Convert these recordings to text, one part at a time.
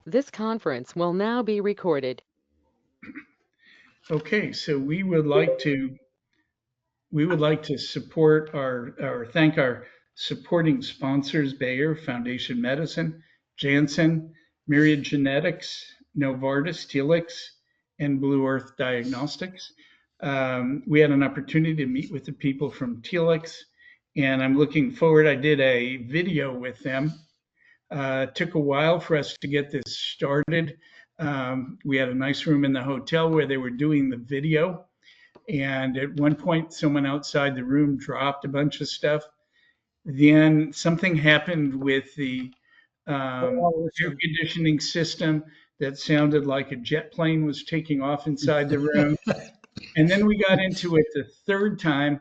This conference will now be recorded. Okay, so we would like to support or thank our supporting sponsors: Bayer, Foundation Medicine, Janssen, Myriad Genetics, Novartis, Telix, and Blue Earth Diagnostics. We had an opportunity to meet with the people from Telix, and I'm looking forward. I did a video with them. It took a while for us to get this started. We had a nice room in the hotel where they were doing the video. And at one point, someone outside the room dropped a bunch of stuff. Then something happened with the air conditioning system that sounded like a jet plane was taking off inside the room. And then we got into it the third time,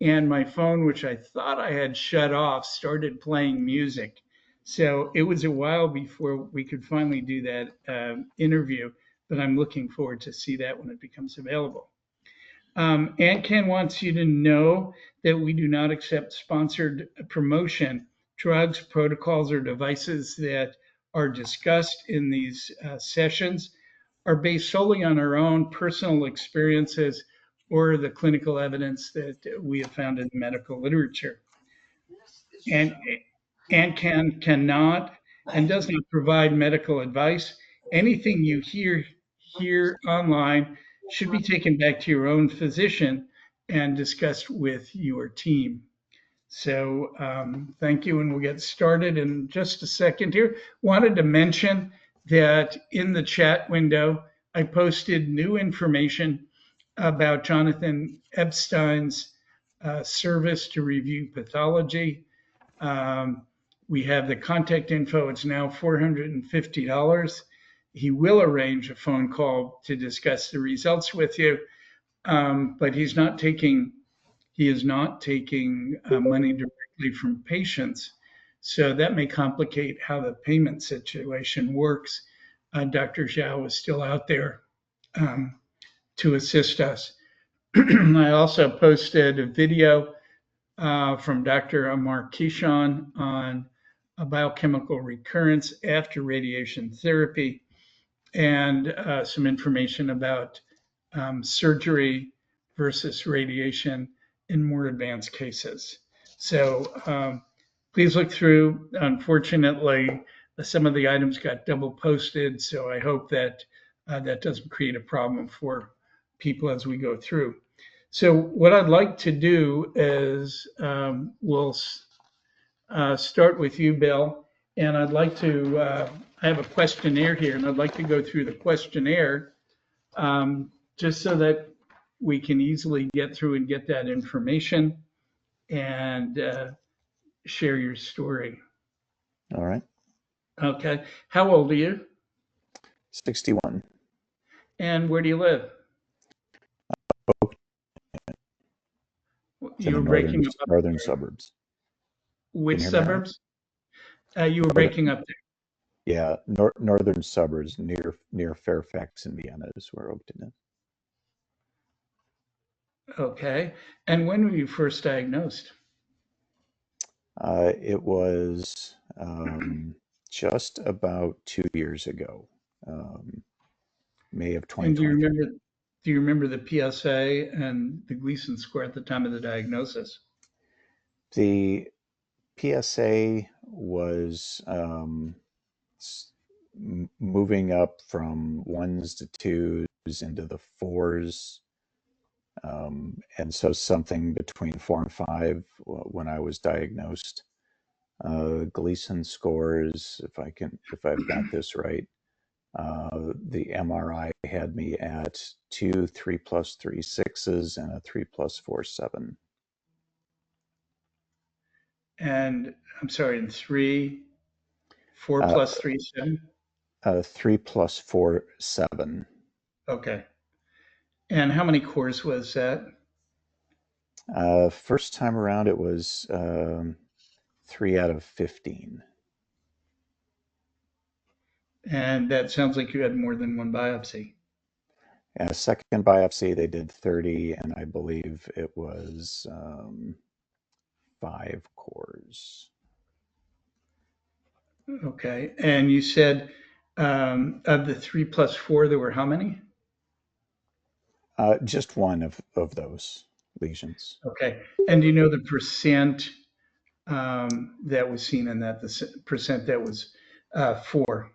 and my phone, which I thought I had shut off, started playing music. So it was a while before we could finally do that interview, but I'm looking forward to see that when it becomes available. AnCan wants you to know that we do not accept sponsored promotion. Drugs, protocols, or devices that are discussed in these sessions are based solely on our own personal experiences or the clinical evidence that we have found in the medical literature. And cannot and does not provide medical advice. Anything you hear here online should be taken back to your own physician and discussed with your team. So thank you, and we'll get started in just a second here. Wanted to mention that in the chat window, I posted new information about Jonathan Epstein's service to review pathology. We have the contact info. It's now $450. He will arrange a phone call to discuss the results with you, but he is not taking money directly from patients. So that may complicate how the payment situation works. Dr. Zhao is still out there um, to assist us. I also posted a video from Dr. Amar Kishan on a biochemical recurrence after radiation therapy and some information about surgery versus radiation in more advanced cases. So please look through. Unfortunately, some of the items got double posted, so I hope that that doesn't create a problem for people as we go through. So what I'd like to do is we'll start with you, Bill, and I'd like to, I have a questionnaire here, and I'd like to go through the questionnaire just so that we can easily get through and get that information and share your story. All right. Okay. How old are you? 61. And where do you live? You were breaking up. Northern suburbs. Which suburbs? You were breaking up there. Yeah, northern suburbs near Fairfax, Indiana is where Oakton is. Okay. And when were you first diagnosed? It was just about 2 years ago, May of And 2020. do you remember the PSA and the Gleason score at the time of the diagnosis? The PSA was moving up from ones to twos into the fours. And so something between 4 and 5 when I was diagnosed. Gleason scores, if I've got this right, the MRI had me at 2 3+3 6s and a 3+4 7. And I'm sorry, and 4 plus 3, 7? 3+4 7. Okay. And how many cores was that? First time around, it was 3 out of 15. And that sounds like you had more than one biopsy. And a second biopsy, they did 30, and I believe it was 5 cores. Okay. And you said Of the 3+4, there were how many? Just one of those lesions. Okay. And do you know the percent that was seen in that, the percent that was 4?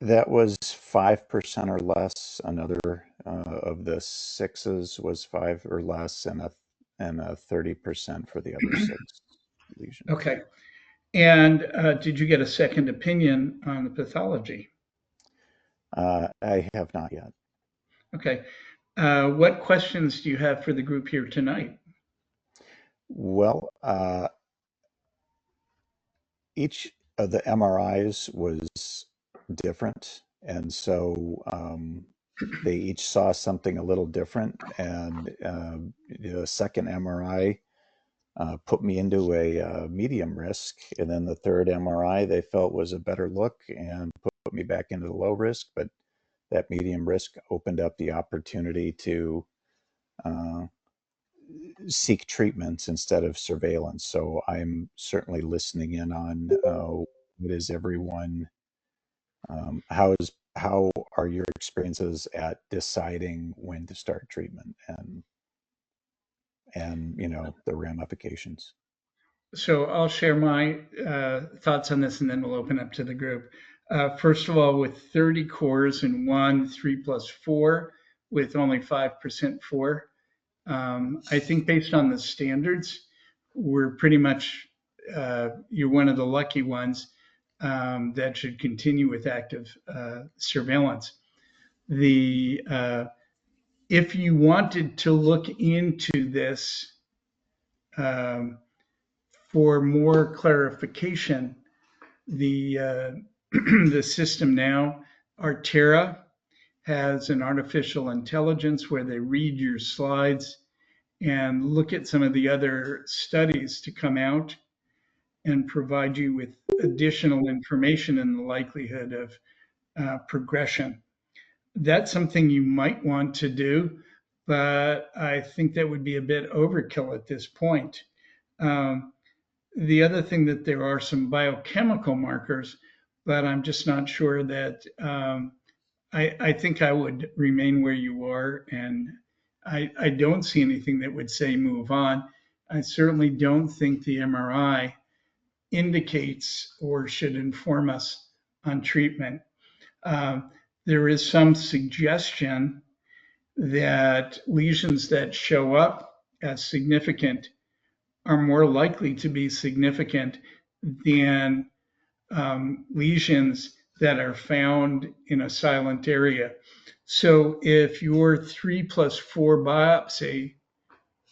That was 5% or less. Another of the sixes was 5 or less, and a 30% for the other 6 lesions. Okay. And did you get a second opinion on the pathology? I have not yet. Okay. What questions do you have for the group here tonight? Well, each of the MRIs was different, and so they each saw something a little different. And the second MRI put me into a medium risk, and then the third MRI they felt was a better look and put me back into the low risk. But that medium risk opened up the opportunity to uh, seek treatments instead of surveillance. So I'm certainly listening in on what is everyone, how are your experiences at deciding when to start treatment, and the ramifications. So I'll share my thoughts on this and then we'll open up to the group. First of all, with 30 cores in one, 3+4, with only 5% 4, I think based on the standards, we're pretty much, you're one of the lucky ones that should continue with active surveillance. If you wanted to look into this um, for more clarification, the the system now, Artera, has an artificial intelligence where they read your slides and look at some of the other studies to come out and provide you with additional information in the likelihood of progression. That's something you might want to do, but I think that would be a bit overkill at this point. Um, the other thing that there are some biochemical markers, but I'm just not sure that I think I would remain where you are, and I don't see anything that would say move on. I certainly don't think the MRI indicates or should inform us on treatment. Um, there is some suggestion that lesions that show up as significant are more likely to be significant than lesions that are found in a silent area. So if your 3+4 biopsy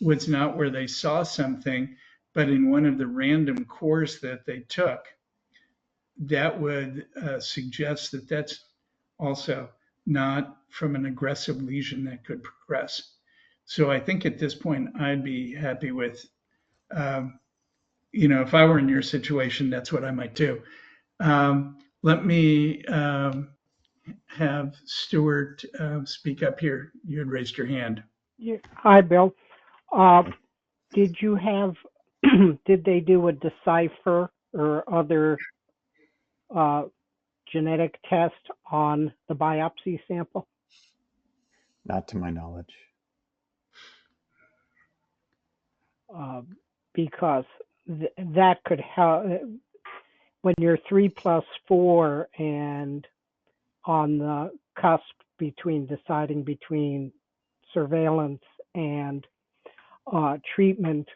was not where they saw something, but in one of the random cores that they took, that would suggest that that's also not from an aggressive lesion that could progress. So I think at this point, I'd be happy with, um, if I were in your situation, that's what I might do. Let me have Stuart speak up here. You had raised your hand. Yeah. Hi, Bill. Uh, did you have, did they do a DECIPHER or other genetic test on the biopsy sample? Not to my knowledge. Because that could help when you're 3+4 and on the cusp between deciding between surveillance and treatment.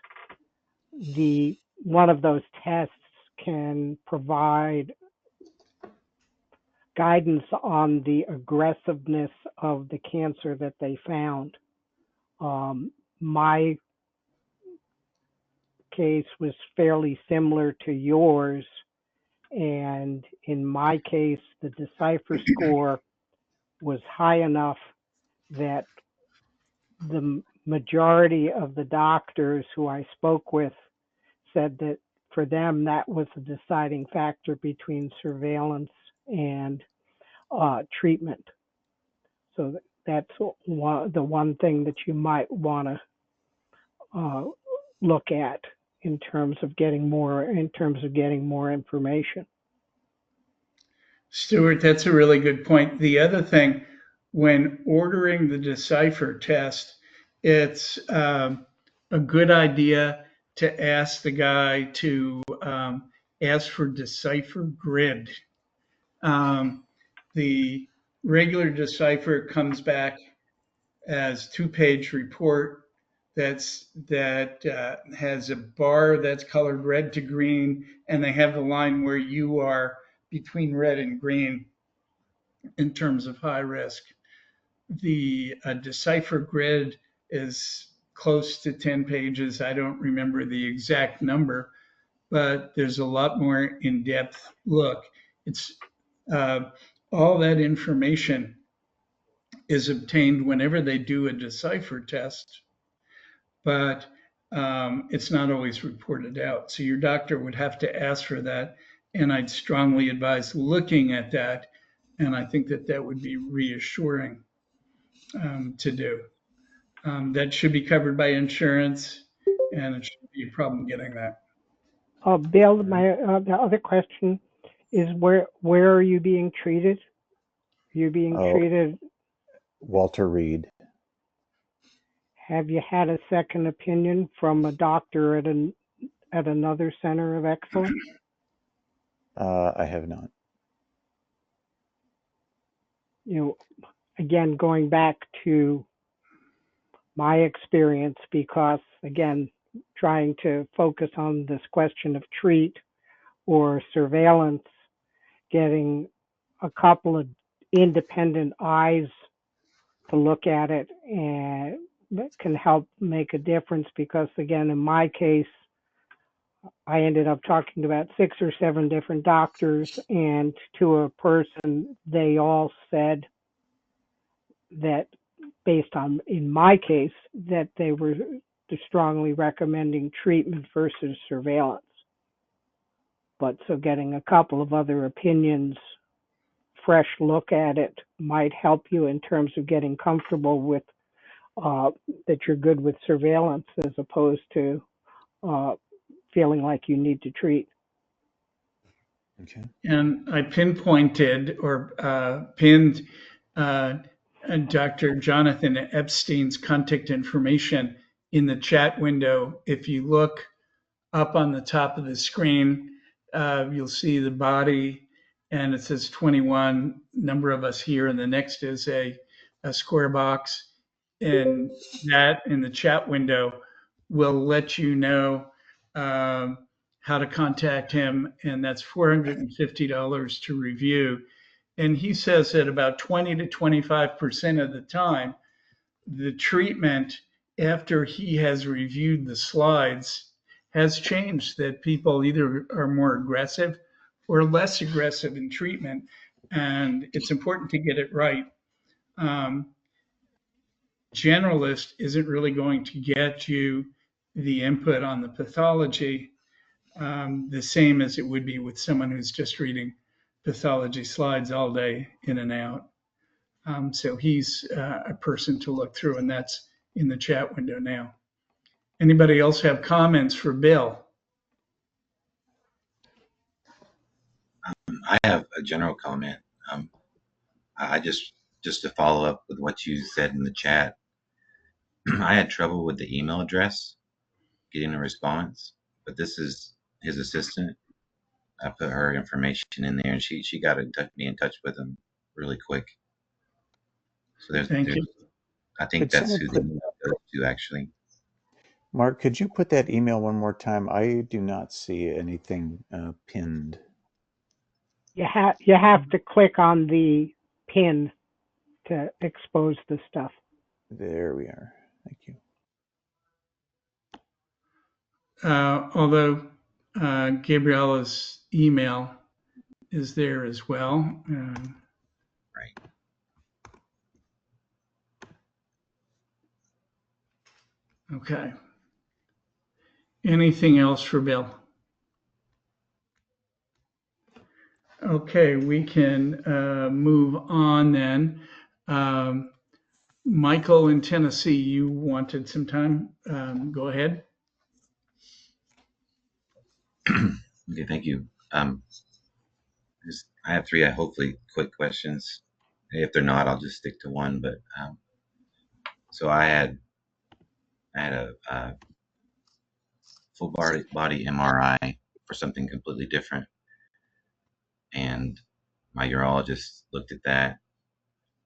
One of those tests can provide guidance on the aggressiveness of the cancer that they found. My case was fairly similar to yours, and in my case, the DECIPHER score was high enough that the majority of the doctors who I spoke with said that for them that was the deciding factor between surveillance and treatment. So that's the one thing that you might want to look at in terms of getting more information. Stuart, that's a really good point. The other thing, when ordering the Decipher test, it's a good idea to ask the guy to ask for Decipher Grid. The regular Decipher comes back as two-page report that has a bar that's colored red to green, and they have the line where you are between red and green in terms of high risk. The Decipher Grid is close to 10 pages. I don't remember the exact number, but there's a lot more in-depth look. It's uh, all that information is obtained whenever they do a Decipher test, but it's not always reported out. So your doctor would have to ask for that, and I'd strongly advise looking at that, and I think that that would be reassuring to do. That should be covered by insurance, and it shouldn't be a problem getting that. Bill, the other question is where are you being treated? You're being treated. Walter Reed. Have you had a second opinion from a doctor at another center of excellence? I have not. You know, again, going back to my experience, because again, trying to focus on this question of treat or surveillance, getting a couple of independent eyes to look at it, and that can help make a difference. Because again, in my case, I ended up talking to about 6 or 7 different doctors, and to a person, they all said that based on, in my case, that they were strongly recommending treatment versus surveillance. But so getting a couple of other opinions, fresh look at it, might help you in terms of getting comfortable with that you're good with surveillance as opposed to feeling like you need to treat. Okay. And I pinpointed or pinned Dr. Jonathan Epstein's contact information in the chat window. If you look up on the top of the screen, you'll see the body, and it says 21, number of us here, and the next is a square box. And that in the chat window will let you know how to contact him, and that's $450 to review. And he says that about 20 to 25% of the time, the treatment after he has reviewed the slides has changed, that people either are more aggressive or less aggressive in treatment. And it's important to get it right. Generalist isn't really going to get you the input on the pathology the same as it would be with someone who's just reading pathology slides all day in and out. So he's a person to look through, and that's in the chat window now. Anybody else have comments for Bill? I have a general comment. I just to follow up with what you said in the chat. I had trouble with the email address getting a response, but this is his assistant. I put her information in there, and she got me in touch with him really quick. So Thank you. I think Could that's who someone they go to actually. Mark, could you put that email one more time? I do not see anything pinned. You have to click on the pin to expose the stuff. There we are. Thank you. Although Gabriella's email is there as well. Right. Okay. Anything else for Bill? Okay, we can move on then. Michael in Tennessee, you wanted some time. Go ahead. Okay, thank you. I have three, hopefully quick questions. If they're not, I'll just stick to one. But so I had a full body MRI for something completely different, and my urologist looked at that,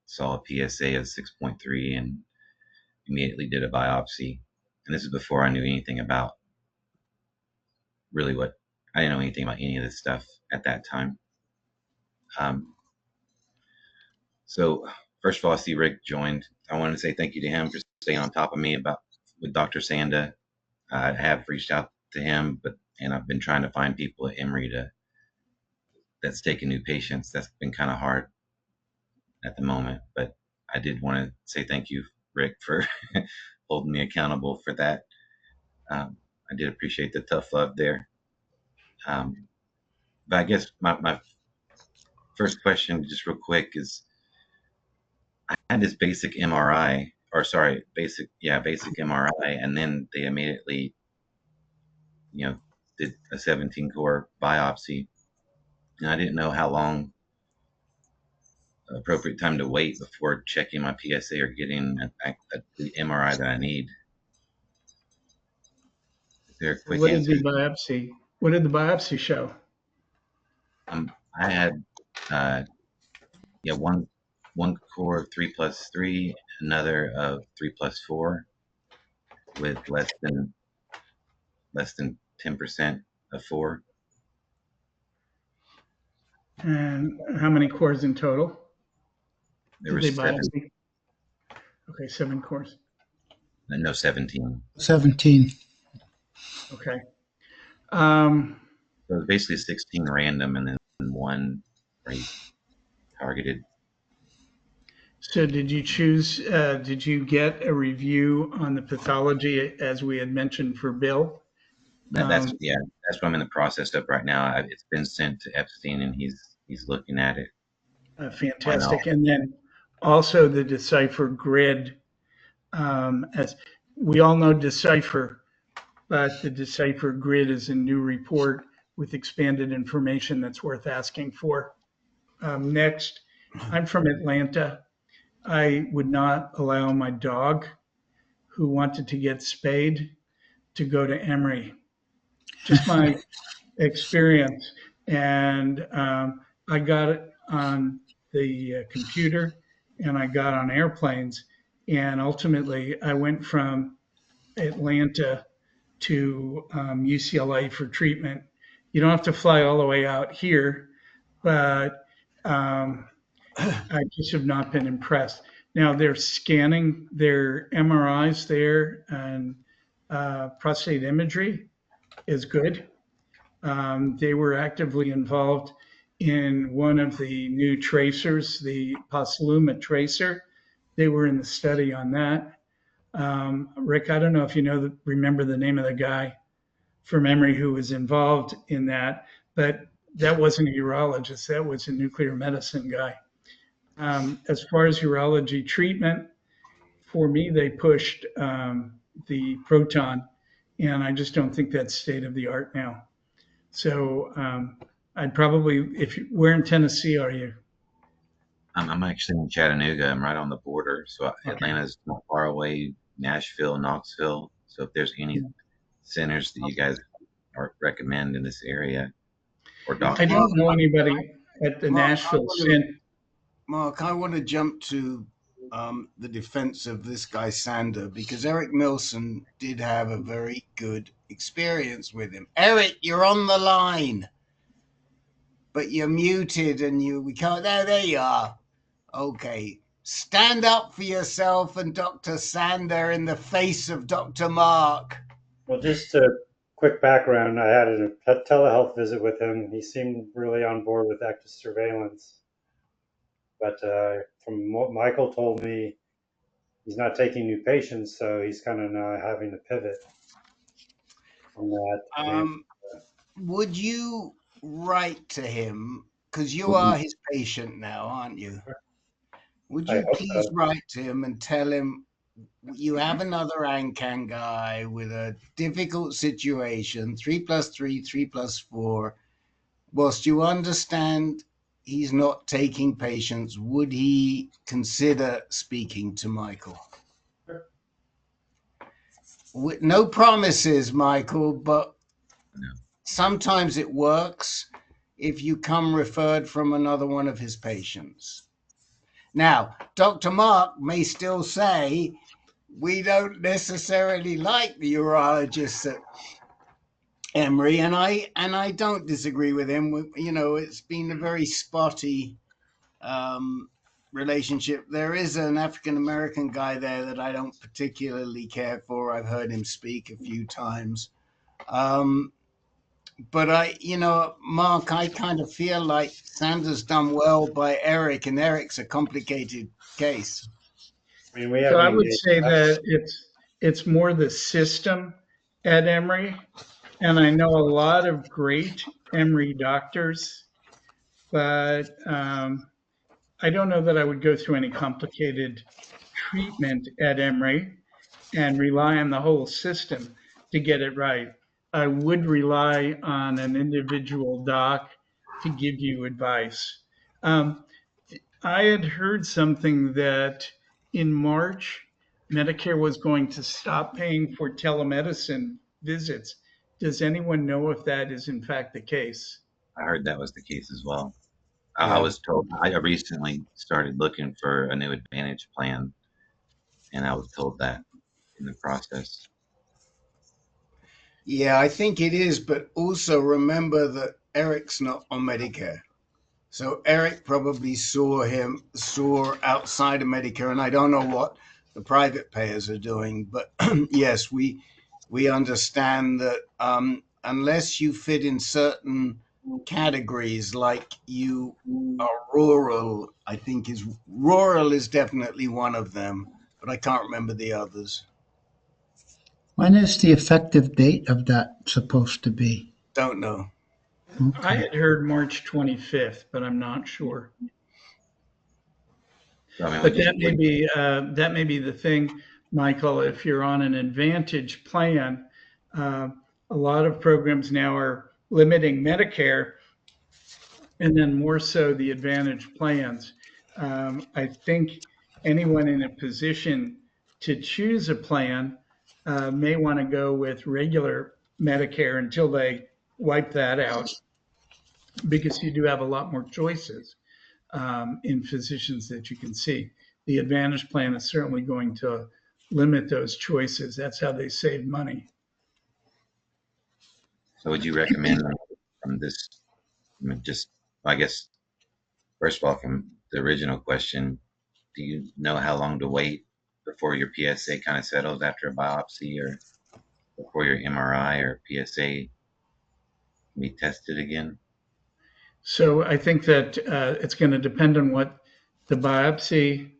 saw a PSA of 6.3, and immediately did a biopsy. And this is before I knew anything about really what I didn't know anything about any of this stuff at that time. So first of all, I see Rick joined. I wanted to say thank you to him for staying on top of me with Dr. Sanda. I have reached out to him, and I've been trying to find people at Emory that's taking new patients. That's been kind of hard at the moment, but I did want to say thank you, Rick, for holding me accountable for that. I did appreciate the tough love there. But I guess my first question, just real quick, is I had this basic MRI, or sorry, basic MRI, and then they immediately, did a 17-core biopsy, and I didn't know how long appropriate time to wait before checking my PSA or getting the MRI that I need. Is there a quick answer? What did the biopsy show? I had one core of 3+3, another of 3+4, with less than 10% of 4. And how many cores in total? There were 7. Okay, 7 cores. No, 17. 17. Okay. So it was basically 16 random and then one targeted. So did you get a review on the pathology as we had mentioned for Bill? That's what I'm in the process of right now. It's been sent to Epstein and he's looking at it. Fantastic. And then also the DECIPHER Grid. As we all know DECIPHER, but the DECIPHER Grid is a new report with expanded information that's worth asking for. Next, I'm from Atlanta. I would not allow my dog who wanted to get spayed to go to Emory. Just my experience. And I got it on the computer and I got on airplanes. And ultimately, I went from Atlanta to UCLA for treatment. You don't have to fly all the way out here, but I just have not been impressed. Now they're scanning their MRIs there, and prostate imagery is good. They were actively involved in one of the new tracers, the Posluma tracer. They were in the study on that. Rick, I don't know if you remember the name of the guy from Emory who was involved in that, but that wasn't a urologist. That was a nuclear medicine guy. As far as urology treatment, for me, they pushed the proton, and I just don't think that's state of the art now. So I'd probably, where in Tennessee are you? I'm actually in Chattanooga. I'm right on the border. So Okay. Atlanta's not far away, Nashville, Knoxville. So if there's any centers that you guys recommend in this area, or doctors. I don't know anybody at the Nashville Center. Mark, I want to jump to the defense of this guy Sander, because Eric Milson did have a very good experience with him. Eric, you're on the line, but you're muted and we can't. There you are. Okay, stand up for yourself and Dr. Sander in the face of Dr. Mark. Well, just a quick background. I had a telehealth visit with him. He seemed really on board with active surveillance. But from what Michael told me, he's not taking new patients, so he's kind of now having to pivot from that. Would you write to him, because you are his patient now, aren't you? Would you please write to him and tell him you have another AnCan guy with a difficult situation, 3+3, 3+4, whilst you understand he's not taking patients, would he consider speaking to Michael? No promises, Michael, but No. sometimes it works if you come referred from another one of his patients. Now, Dr. Mark may still say, we don't necessarily like the urologists at Emory, and I don't disagree with him. You know, it's been a very spotty relationship. There is an African American guy there that I don't particularly care for. I've heard him speak a few times. But Mark, I kind of feel like Sanders done well by Eric, and Eric's a complicated case. I mean, we So haven't I would engaged. say that it's more the system at Emory, and I know a lot of great Emory doctors, but I don't know that I would go through any complicated treatment at Emory and rely on the whole system to get it right. I would rely on an individual doc to give you advice. I had heard something that in March, Medicare was going to stop paying for telemedicine visits. Does anyone know if that is in fact the case? I heard that was the case as well. Yeah. I was told, I recently started looking for a new Advantage plan, and I was told that in the process. Yeah, I think it is, but also remember that Eric's not on Medicare. So Eric probably saw outside of Medicare, and I don't know what the private payers are doing, but yes, we understand that unless you fit in certain categories, like you are rural, I think rural is definitely one of them, but I can't remember the others. When is the effective date of that supposed to be? Don't know. I had heard March 25th, but I'm not sure. So, I mean, But that may be the thing, Michael. If you're on an Advantage plan, a lot of programs now are limiting Medicare, and then more so the Advantage plans. I think anyone in a position to choose a plan may want to go with regular Medicare until they wipe that out, because you do have a lot more choices in physicians that you can see. The Advantage plan is certainly going to limit those choices. That's how they save money. so would you recommend from this, I guess, first of all, from the original question, do you know how long to wait before your PSA kind of settles after a biopsy, or before your MRI or PSA can be tested again? So I think that it's going to depend on what the biopsy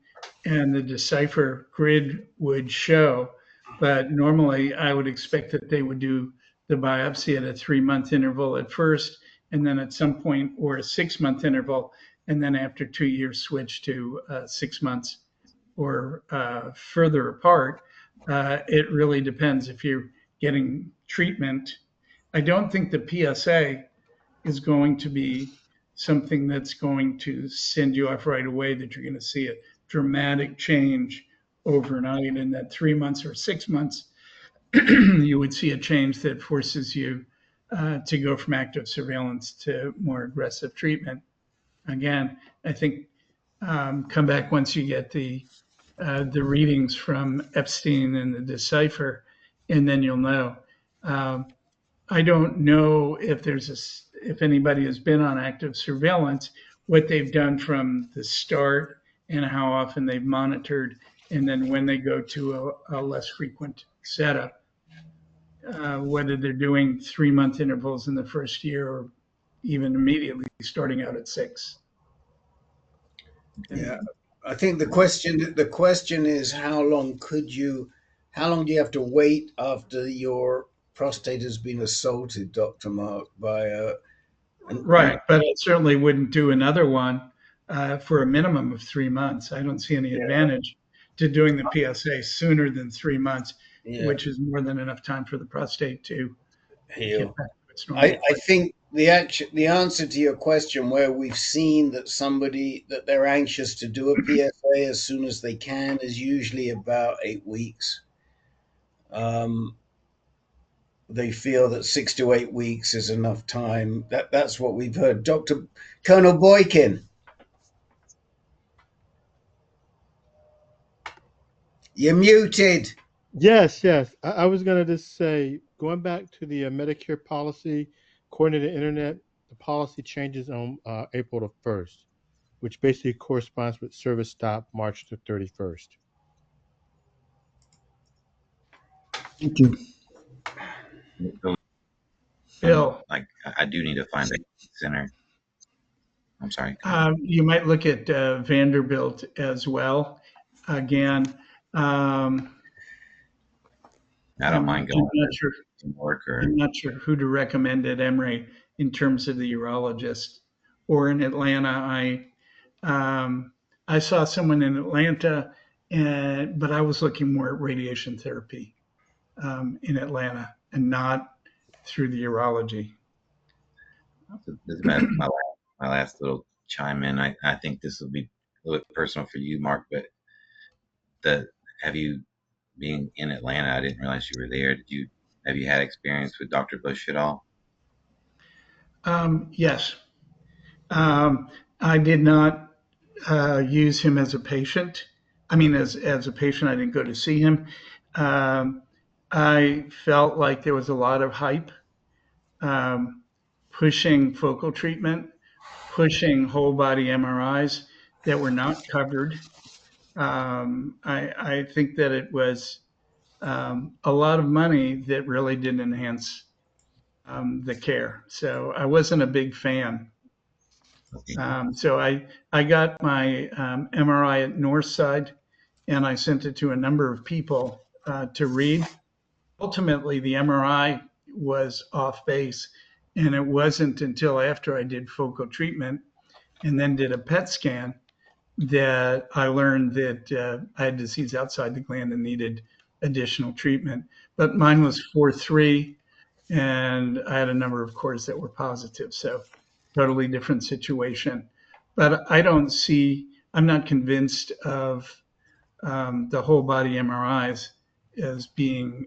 and the DECIPHER grid would show. But normally I would expect that they would do the biopsy at a 3-month interval at first, and then at some point, or a 6-month interval, and then after 2 years switch to 6 months or further apart. It really depends if you're getting treatment. I don't think the PSA is going to be something that's going to send you off right away, that you're going to see a dramatic change overnight. In that 3 months or 6 months, you would see a change that forces you to go from active surveillance to more aggressive treatment. Again, I think come back once you get the readings from Epstein and the DECIPHER, and then you'll know. I don't know if anybody has been on active surveillance, what they've done from the start and how often they've monitored, and then when they go to a less frequent setup, whether they're doing 3-month intervals in the first year or even immediately starting out at 6. Yeah, I think the question is how long do you have to wait after your prostate has been assaulted, Dr. Mark, by Right, but I certainly wouldn't do another one for a minimum of 3 months. I don't see any advantage to doing the PSA sooner than 3 months, which is more than enough time for the prostate to heal. get back to its normal. the answer to your question, where we've seen that they're anxious to do a PSA as soon as they can, is usually about 8 weeks. They feel that 6 to 8 weeks is enough time. That's what we've heard. Dr. Colonel Boykin, you're muted. Yes, yes. I was going to just say, going back to the Medicare policy, according to the internet, the policy changes on April the 1st, which basically corresponds with service stop March the 31st. Thank you. So, Bill, like, I do need to find a center. I'm sorry. you might look at Vanderbilt as well. Again, I don't mind going to work or. I'm not sure who to recommend at Emory in terms of the urologist. Or in Atlanta, I saw someone in Atlanta, but I was looking more at radiation therapy in Atlanta and not through the urology. This is my last little chime in. I think this will be a little bit personal for you, Mark, but have you being in Atlanta? I didn't realize you were there. Have you had experience with Dr. Bush at all? Yes. I did not use him as a patient. I mean, as a patient, I didn't go to see him. I felt like there was a lot of hype pushing focal treatment, pushing whole body MRIs that were not covered. I think that it was a lot of money that really didn't enhance the care. So I wasn't a big fan. So I got my MRI at Northside, and I sent it to a number of people to read. Ultimately, the MRI was off base, and it wasn't until after I did focal treatment and then did a PET scan that I learned that I had disease outside the gland and needed additional treatment. But mine was 4-3, and I had a number of cores that were positive. So totally different situation. But I'm not convinced of the whole body MRIs as being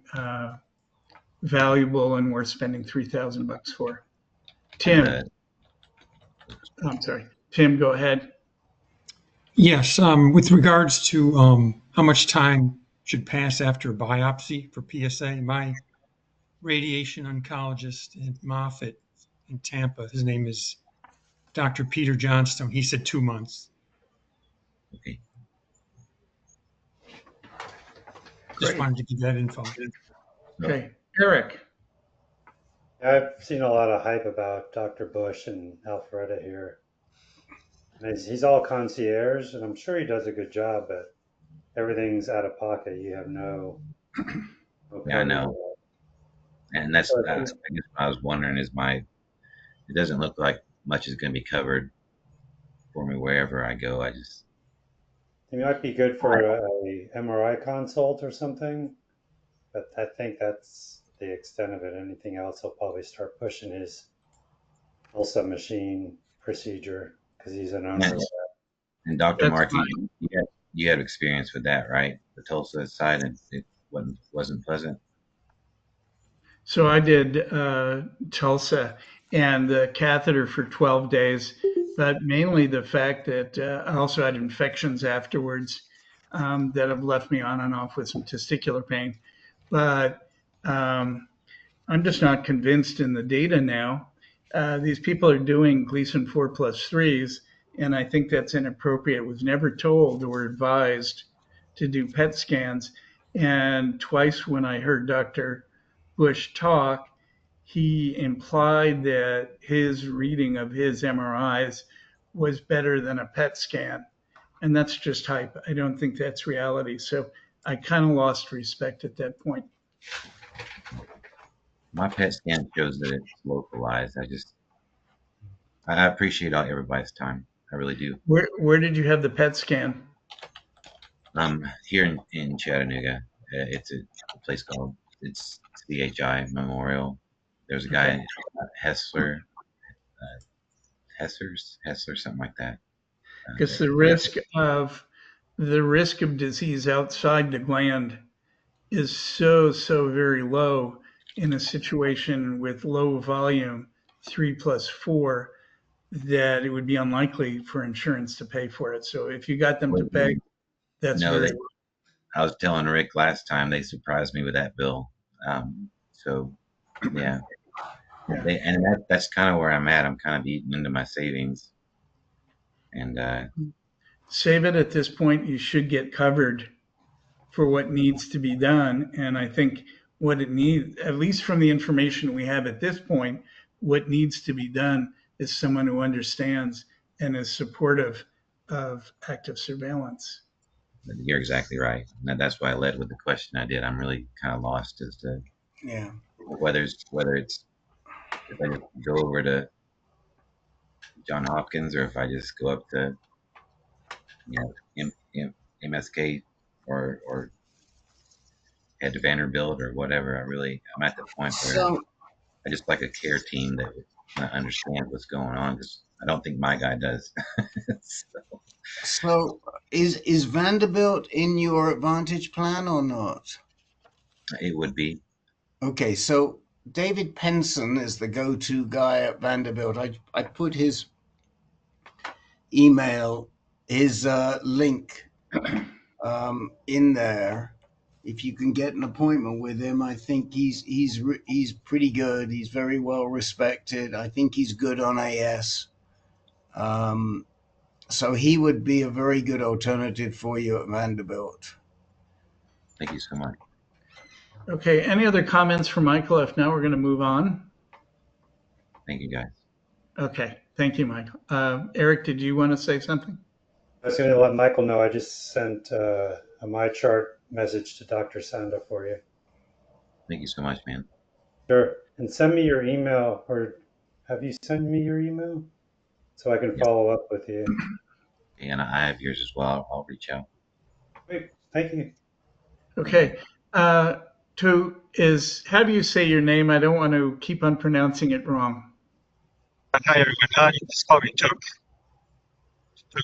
valuable and worth spending $3,000 for. Tim, I'm sorry. Tim, go ahead. Yes, with regards to how much time should pass after a biopsy for PSA, my radiation oncologist at Moffitt in Tampa, his name is Dr. Peter Johnstone. He said 2 months. Okay. Just wanted to give that info. Okay. Eric. I've seen a lot of hype about Dr. Bush and Alpharetta here. And he's all concierge, and I'm sure he does a good job, but everything's out of pocket. You have no Yeah, I know. And that's I guess what I was wondering is it doesn't look like much is going to be covered for me wherever I go. It might be good for a MRI consult or something, but I think that's the extent of it. Anything else, he'll probably start pushing his Tulsa machine procedure because he's an owner of that. And Dr. Markey, you had experience with that, right? The Tulsa side, and it wasn't pleasant. So I did Tulsa and the catheter for 12 days, but mainly the fact that I also had infections afterwards that have left me on and off with some testicular pain. But I'm just not convinced in the data now. These people are doing Gleason 4+3s, and I think that's inappropriate. Was never told or advised to do PET scans. And twice when I heard Dr. Bush talk, he implied that his reading of his MRIs was better than a PET scan. And that's just hype. I don't think that's reality. So I kind of lost respect at that point. My PET scan shows that it's localized. I appreciate everybody's time. I really do. Where did you have the PET scan? Here in Chattanooga. It's a place called CHI Memorial. There's a guy, Hessler. Hessler, something like that. Because the risk of disease outside the gland is so very low in a situation with low volume 3+4 that it would be unlikely for insurance to pay for it. So if you got them to pay, that's No, very I was telling Rick last time they surprised me with that bill. So yeah, that's kind of where I'm at. I'm kind of eating into my savings, and save it at this point. You should get covered for what needs to be done. And I think what it needs, at least from the information we have at this point, what needs to be done is someone who understands and is supportive of active surveillance. you're exactly right. And that's why I led with the question I did. I'm really kind of lost as to whether it's if I just go over to John Hopkins or if I just go up to MSK or head to Vanderbilt or whatever. I'm at the point where I just like a care team that would kind of understand what's going on, because I don't think my guy does. So is Vanderbilt in your Advantage plan or not? It would be. Okay, so David Penson is the go-to guy at Vanderbilt. I put his email, his link in there. If you can get an appointment with him, I think he's pretty good. He's very well respected. I think he's good on AS. So he would be a very good alternative for you at Vanderbilt. Thank you so much. Okay, any other comments for Michael? If not, we're going to move on. Thank you, guys. Okay, thank you, Michael. Eric, did you want to say something? I was going to let Michael know I just sent a MyChart message to Dr. Sanda for you. Thank you so much, man. Sure. And send me your email, or have you sent me your email so I can follow up with you? And I have yours as well. I'll reach out. Great. Thank you. Okay. How do you say your name? I don't want to keep on pronouncing it wrong. Hi, everyone. Just call me Took.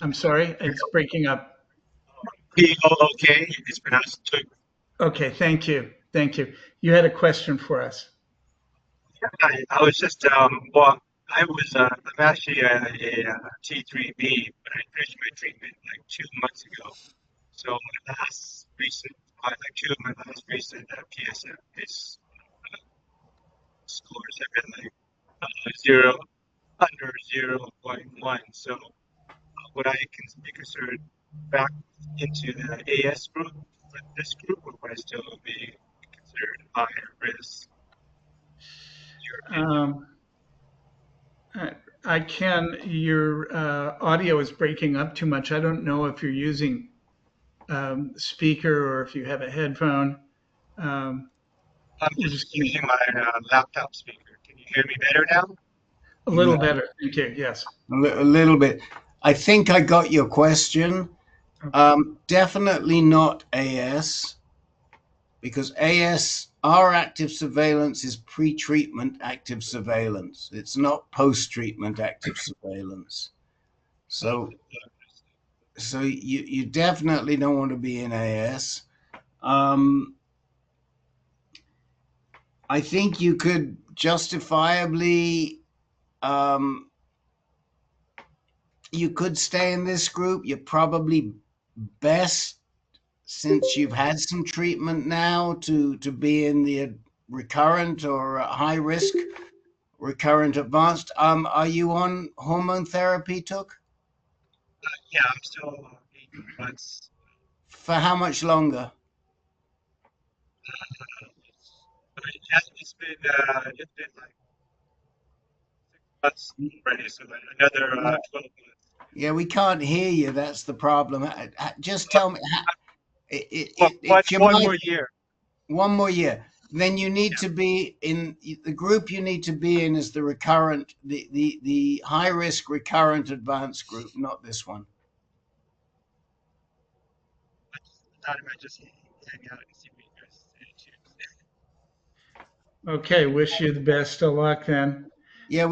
I'm sorry, it's breaking up. P-O-O-K. It's pronounced Took. Okay, thank you. Thank you. You had a question for us. I was just, well, I'm actually a T3B, but I finished my treatment like 2 months ago. So my last recent PSF is scores have been like under 0.1. So would I be considered back into the AS group for this group, or would I still be considered higher risk? Your audio is breaking up too much. I don't know if you're using speaker or if you have a headphone. I'm just using my laptop speaker. Can you hear me better now? A little better. Thank you. Yes. A little bit. I think I got your question. Definitely not AS, because our active surveillance is pre-treatment active surveillance. It's not post-treatment active surveillance. So you definitely don't want to be in AS. I think you could justifiably, you could stay in this group. You're probably best, since you've had some treatment now, to be in the recurrent or high risk, recurrent advanced. Are you on hormone therapy, Took? Yeah, I'm still 18 months. For how much longer? It's been like 6 months already, so like another 12 months. Yeah, we can't hear you. That's the problem. Just tell me. One more year. One more year. Then you need to be in the group. You need to be in is the recurrent, the high risk recurrent advanced group, not this one. I thought I might just hang out and see what you guys say too. Okay. Wish you the best of luck then. Yeah,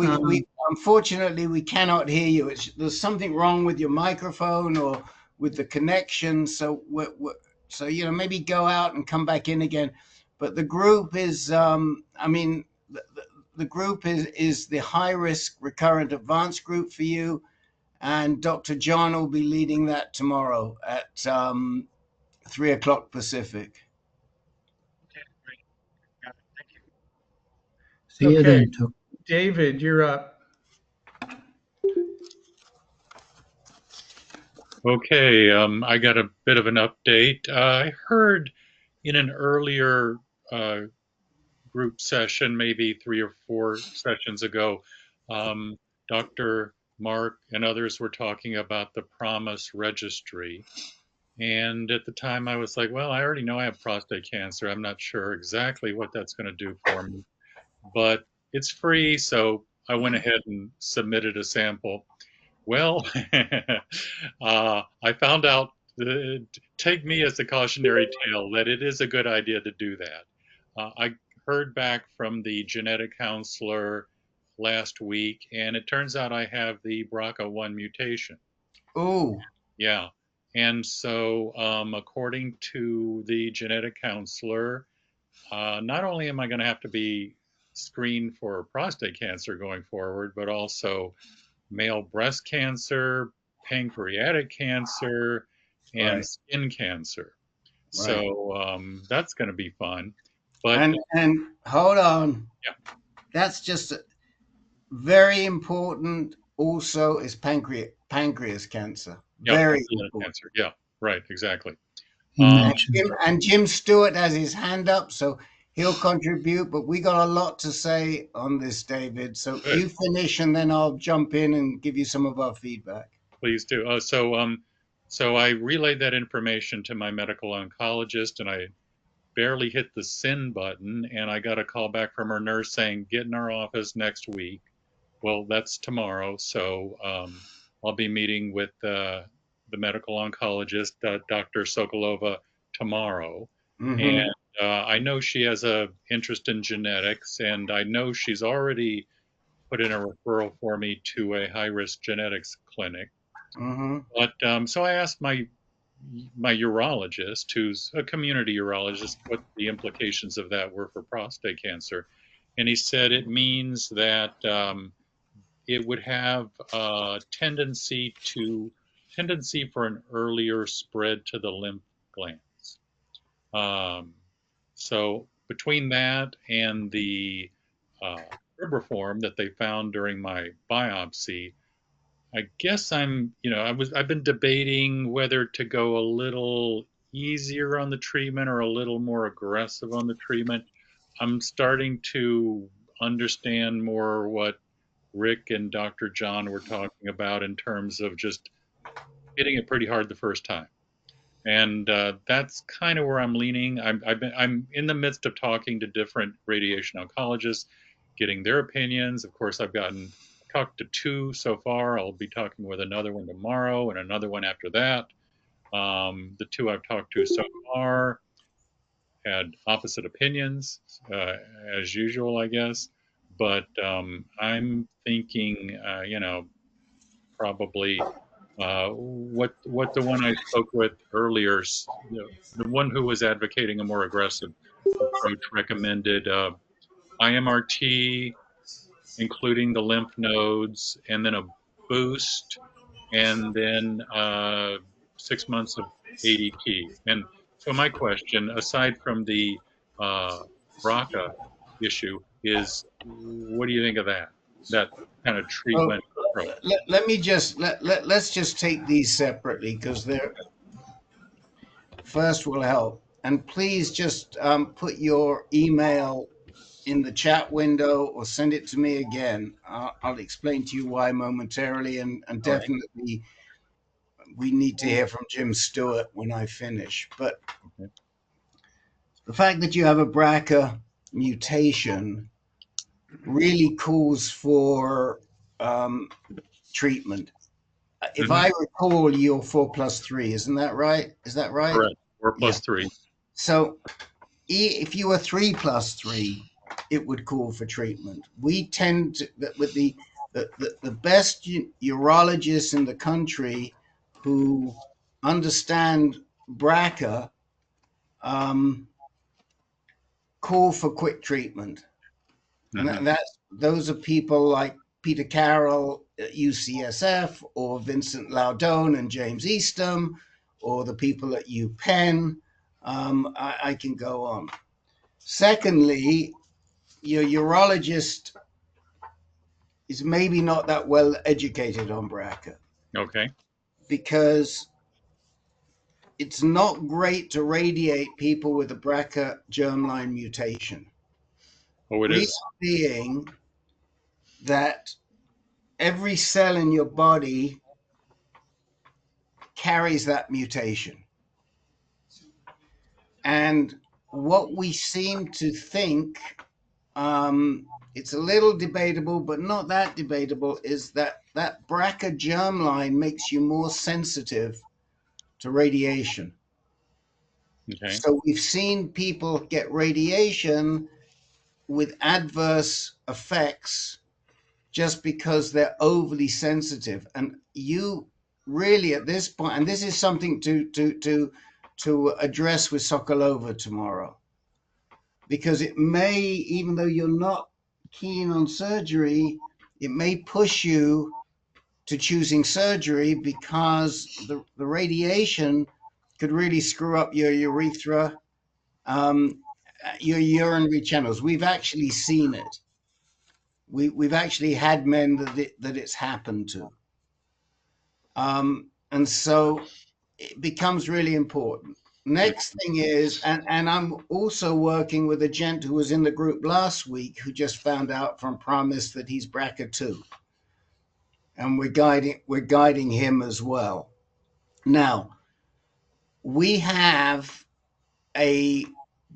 unfortunately, we cannot hear you. There's something wrong with your microphone or with the connection. So, so maybe go out and come back in again. But the group is, the group is the high risk recurrent advanced group for you, and Dr. John will be leading that tomorrow at 3 o'clock Pacific. See you Okay, then, Tuck. David, you're up. Okay, I got a bit of an update. I heard in an earlier group session, maybe 3 or 4 sessions ago, Dr. Mark and others were talking about the PROMISE registry. And at the time I was like, well, I already know I have prostate cancer. I'm not sure exactly what that's going to do for me, but it's free. So I went ahead and submitted a sample. Well, I found out, take me as a cautionary tale, that it is a good idea to do that. I heard back from the genetic counselor last week, and it turns out I have the BRCA1 mutation. Oh. Yeah. And so, according to the genetic counselor, not only am I going to have to be screened for prostate cancer going forward, but also male breast cancer, pancreatic cancer, and Right. skin cancer. Right. So that's going to be fun. But and hold on. Yeah. That's just very important. Also, is pancreas cancer. Yeah, Very pancreatic important. cancer. Yeah, right, exactly. He mentioned And Jim Stewart has his hand up, so he'll contribute. But we got a lot to say on this, David. So Good. you finish, and then I'll jump in and give you some of our feedback. Please do. So I relayed that information to my medical oncologist, and I barely hit the send button, and I got a call back from her nurse saying, get in our office next week. Well, that's tomorrow, so I'll be meeting with the medical oncologist, Dr. Sokolova, tomorrow. Mm-hmm. And I know she has an interest in genetics, and I know she's already put in a referral for me to a high-risk genetics clinic. Mm-hmm. But so I asked my urologist, who's a community urologist, what the implications of that were for prostate cancer, and he said it means that it would have a tendency for an earlier spread to the lymph glands. So between that and the ribiform that they found during my biopsy, I guess I've been debating whether to go a little easier on the treatment or a little more aggressive on the treatment. I'm starting to understand more what Rick and Dr. John were talking about in terms of just hitting it pretty hard the first time. And that's kind of where I'm leaning. I'm in the midst of talking to different radiation oncologists, getting their opinions. Of course, I've talked to 2 so far. I'll be talking with another one tomorrow and another one after that. The 2 I've talked to so far had opposite opinions, as usual, I guess. But I'm thinking, probably what the one I spoke with earlier, the one who was advocating a more aggressive approach, recommended IMRT, including the lymph nodes, and then a boost, and then 6 months of ADT. And so my question, aside from the BRCA issue, is what do you think of that kind of treatment approach? Let's just take these separately, because they're first will help. And please just put your email in the chat window or send it to me again. I'll explain to you why momentarily, and definitely we need to hear from Jim Stewart when I finish. But the fact that you have a BRCA mutation really calls for treatment. If I recall, you're 4+3, isn't that right? Is that right? Correct. 4+3. So if you were 3+3, it would call for treatment. We tend to, with the the best urologists in the country who understand BRCA call for quick treatment. And those are people like Peter Carroll at UCSF, or Vincent Laudon and James Eastham, or the people at UPenn. I can go on. Secondly, your urologist is maybe not that well educated on BRCA. Okay. Because it's not great to radiate people with a BRCA germline mutation. Oh, it Reason is. being that every cell in your body carries that mutation. And what we seem to think, it's a little debatable, but not that debatable, is that that BRCA germline makes you more sensitive to radiation. Okay. So we've seen people get radiation with adverse effects just because they're overly sensitive. And you really, at this point, and this is something to address with Sokolova tomorrow, because it may, even though you're not keen on surgery, it may push you to choosing surgery because the radiation could really screw up your urethra, your urinary channels. We've actually seen it. We've actually had men that it's happened to. And so it becomes really important. Next thing is, and I'm also working with a gent who was in the group last week who just found out from Promise that he's BRCA2. And we're guiding him as well. Now, we have a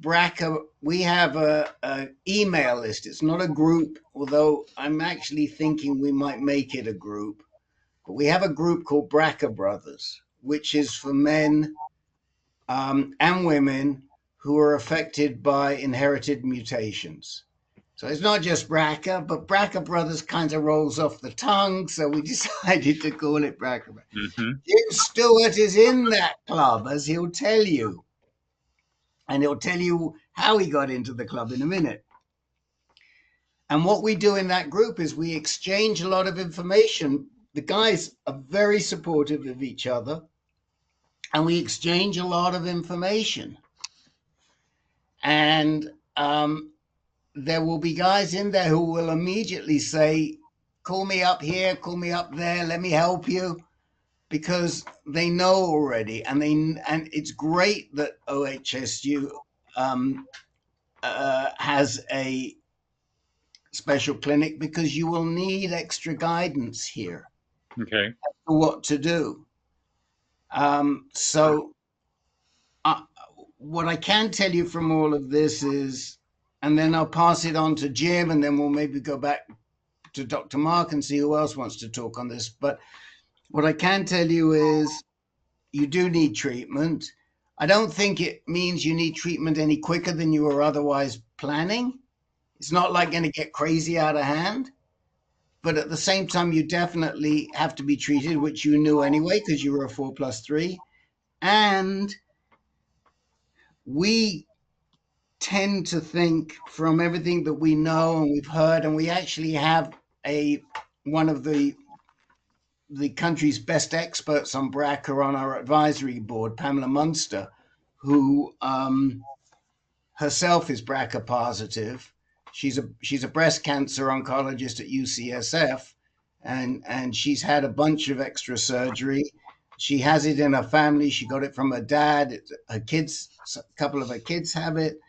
BRCA, we have a email list. It's not a group, although I'm actually thinking we might make it a group. But we have a group called BRCA Brothers, which is for men and women who are affected by inherited mutations. So it's not just BRCA, but BRCA Brothers kind of rolls off the tongue, so we decided to call it BRCA Brothers. Jim Stewart is in that club, as he'll tell you. And he'll tell you how he got into the club in a minute. And what we do in that group is we exchange a lot of information. The guys are very supportive of each other, and we exchange a lot of information. And there will be guys in there who will immediately say, call me up here, call me up there, let me help you, because they know already. And it's great that OHSU has a special clinic, because you will need extra guidance here. Okay. As to what to do. What I can tell you from all of this is, and then I'll pass it on to Jim, and then we'll maybe go back to Dr. Mark and see who else wants to talk on this. But what I can tell you is you do need treatment. I don't think it means you need treatment any quicker than you were otherwise planning. It's not like going to get crazy out of hand. But at the same time, you definitely have to be treated, which you knew anyway, because you were a 4+3. And we tend to think, from everything that we know and we've heard, and we actually have one of the country's best experts on BRCA on our advisory board, Pamela Munster, who herself is BRCA positive. She's a breast cancer oncologist at UCSF, and she's had a bunch of extra surgery. She has it in her family. She got it from her dad. Her kids, a couple of her kids have it.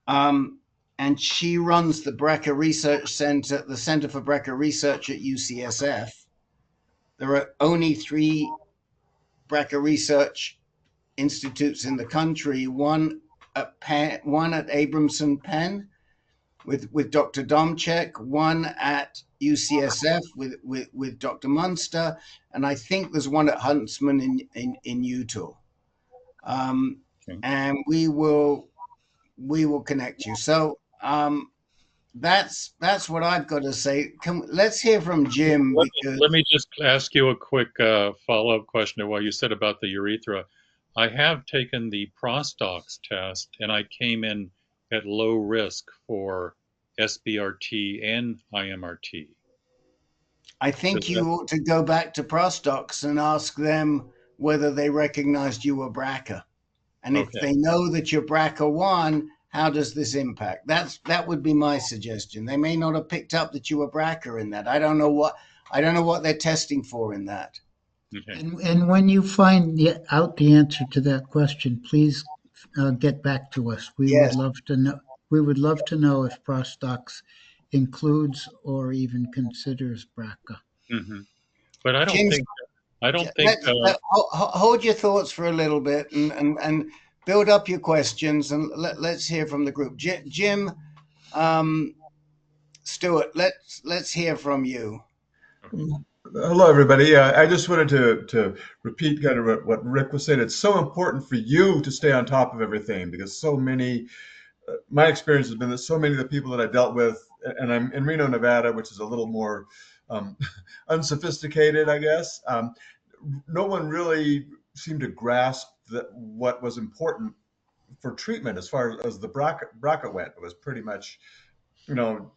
And she runs the BRCA Research Center, the Center for BRCA Research at UCSF. There are only 3 BRCA research institutes in the country, one at Abramson Penn with Dr. Domchek, one at UCSF with Dr. Munster, and I think there's one at Huntsman in Utah. And we will connect you. So that's what I've got to say. Let's hear from Jim because Let me just ask you a quick follow-up question to what you said about the urethra. I have taken the Prostox test, and I came in at low risk for SBRT and IMRT. I Does think that, you ought to go back to Prostox and ask them whether they recognized you were BRCA. And if okay. they know that you're BRCA1, how does this impact? That would be my suggestion. They may not have picked up that you were BRCA in that. I don't know what they're testing for in that. Okay. And when you find out the answer to that question, please get back to us. We would Yes. love to know. We would love to know if Prostox includes or even considers BRCA. hmm But I don't Jim, think hold your thoughts for a little bit and build up your questions and let's hear from the group. Jim, Stuart, let's hear from you. Hello, everybody. I just wanted to repeat kind of what Rick was saying. It's so important for you to stay on top of everything because so many, my experience has been that so many of the people that I dealt with, and I'm in Reno, Nevada, which is a little more unsophisticated, I guess. No one really seemed to grasp what was important for treatment as far as the BRCA went. It was pretty much, you know,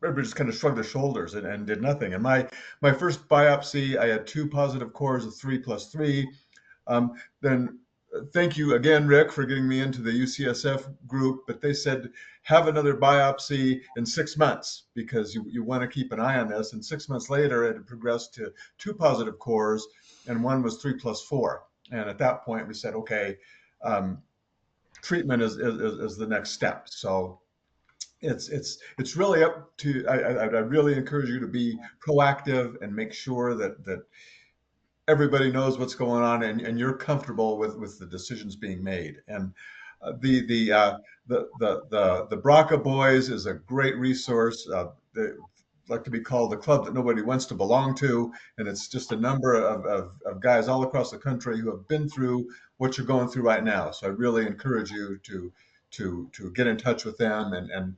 everybody just kind of shrugged their shoulders and did nothing. And my first biopsy, I had 2 positive cores of 3+3. Then thank you again, Rick, for getting me into the UCSF group. But they said have another biopsy in 6 months because you want to keep an eye on this. And 6 months later, it had progressed to 2 positive cores, and one was 3+4. And at that point, we said, okay, treatment is the next step. So it's really up to I really encourage you to be proactive and make sure that everybody knows what's going on and you're comfortable with the decisions being made. And the BRCA Boys is a great resource. They like to be called the club that nobody wants to belong to, and it's just a number of guys all across the country who have been through what you're going through right now. So I really encourage you to get in touch with them and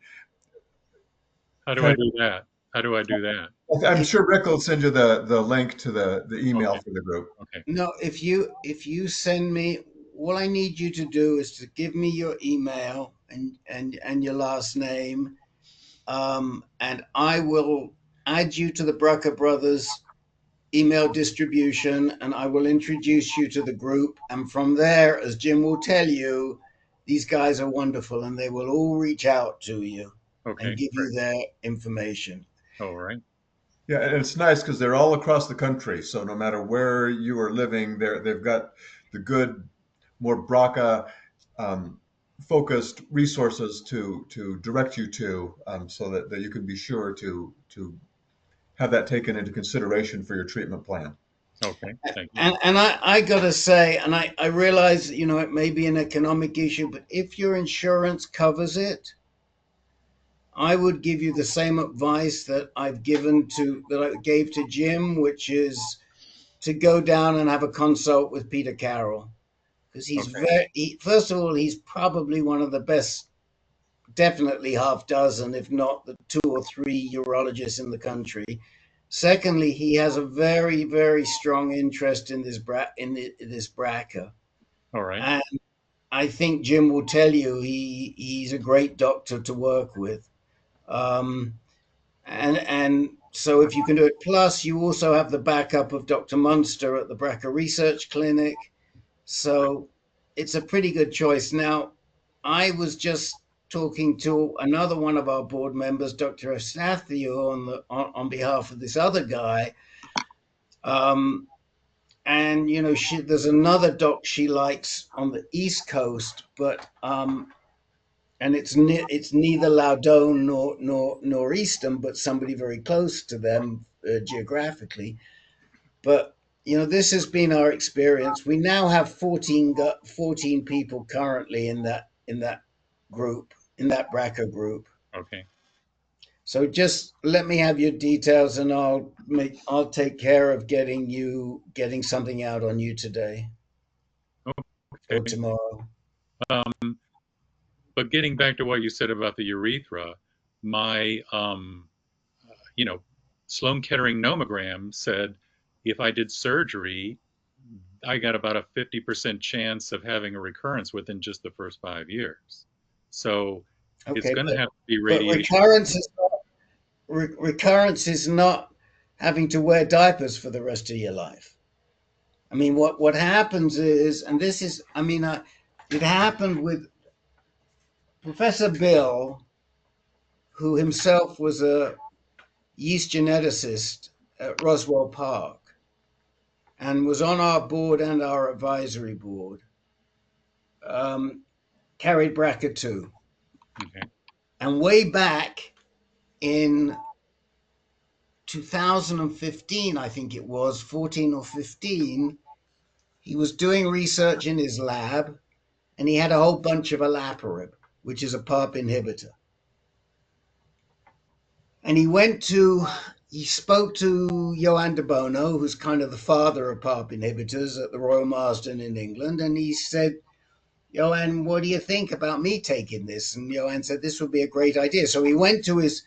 how do I do that? How do I do that? I'm sure Rick will send you the link to the email Okay. for the group. Okay. No, if you send me, all I need you to do is to give me your email and your last name, and I will add you to the BRCA Brothers email distribution, and I will introduce you to the group. And from there, as Jim will tell you, these guys are wonderful, and they will all reach out to you Okay. and give Great. you their information. All right. Yeah, and it's nice because they're all across the country. So no matter where you are living, they've got the good, more BRCA focused resources to direct you to, so that you can be sure to have that taken into consideration for your treatment plan. Okay. Thank you. And I gotta say, and I realize, it may be an economic issue, but if your insurance covers it, I would give you the same advice that I gave to Jim, which is to go down and have a consult with Peter Carroll, because first of all, he's probably one of the best, definitely half dozen, if not the 2 or 3 urologists in the country. Secondly, he has a very, very strong interest in this BRCA. All right. And I think Jim will tell you he's a great doctor to work with. And so if you can do it, plus you also have the backup of Dr. Munster at the BRCA Research Clinic. So it's a pretty good choice. Now, I was just talking to another one of our board members, Dr. Estathiou, on behalf of this other guy. And there's another doc she likes on the East Coast, but and it's neither Loudoun nor Easton, but somebody very close to them geographically. But this has been our experience. We now have 14 people currently in that group, in that BRCA group. Okay. So just let me have your details, and I'll take care of getting something out on you today or tomorrow. But getting back to what you said about the urethra, my, Sloan Kettering nomogram said if I did surgery, I got about a 50% chance of having a recurrence within just the first 5 years. So it's Okay, going to have to be but radiation. recurrence is not having to wear diapers for the rest of your life. I mean, what happens is, and this is, I mean, it happened with Professor Bill, who himself was a yeast geneticist at Roswell Park and was on our board and our advisory board, carried BRCA2. Okay. And way back in 2015, I think it was 14 or 15, he was doing research in his lab and he had a whole bunch of olaparib, which is a PARP inhibitor. And he spoke to Johann de Bono, who's kind of the father of PARP inhibitors at the Royal Marsden in England. And he said, Johann, what do you think about me taking this? And Johann said, this would be a great idea. So he went to his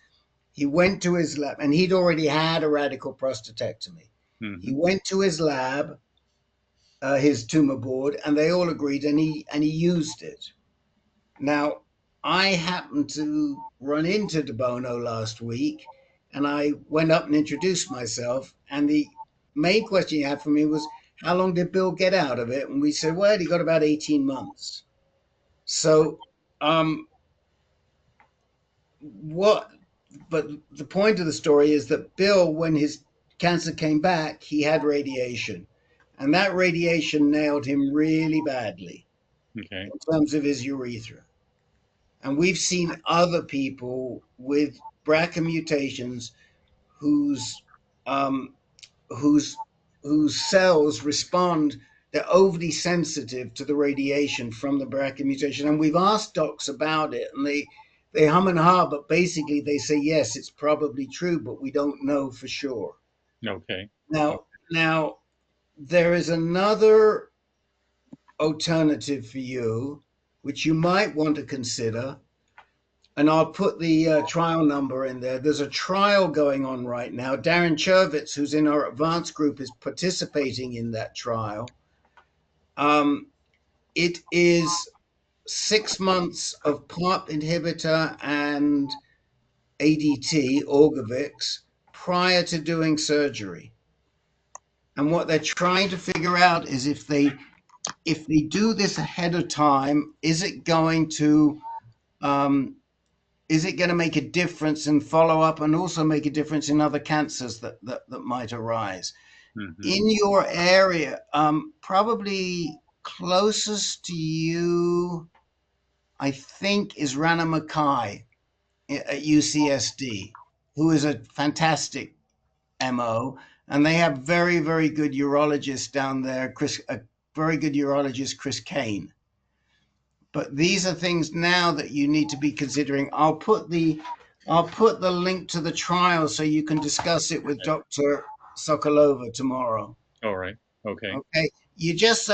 lab, and he'd already had a radical prostatectomy. Mm-hmm. He went to his lab, his tumor board, and they all agreed, and he used it. Now, I happened to run into De Bono last week, and I went up and introduced myself. And the main question he had for me was, how long did Bill get out of it? And we said, well, he got about 18 months. So, but the point of the story is that Bill, when his cancer came back, he had radiation, and that radiation nailed him really badly Okay. in terms of his urethra. And we've seen other people with BRCA mutations whose cells respond. They're overly sensitive to the radiation from the BRCA mutation. And we've asked docs about it, and they hum and ha, but basically they say, yes, it's probably true, but we don't know for sure. Okay. Now there is another alternative for you, which you might want to consider. And I'll put the trial number in there. There's a trial going on right now. Darren Chervitz, who's in our advanced group, is participating in that trial. It is 6 months of PARP inhibitor and ADT, Orgovix, prior to doing surgery. And what they're trying to figure out is if they do this ahead of time, is it going to make a difference in follow-up and also make a difference in other cancers that might arise? Mm-hmm. In your area, probably closest to you, I think, is Rana Mackay at UCSD, who is a fantastic MO, and they have very, very good urologists down there, a very good urologist, Chris Kane. But these are things now that you need to be considering. I'll put the link to the trial so you can discuss it with Dr. Sokolova tomorrow. All right. Okay. Okay. You just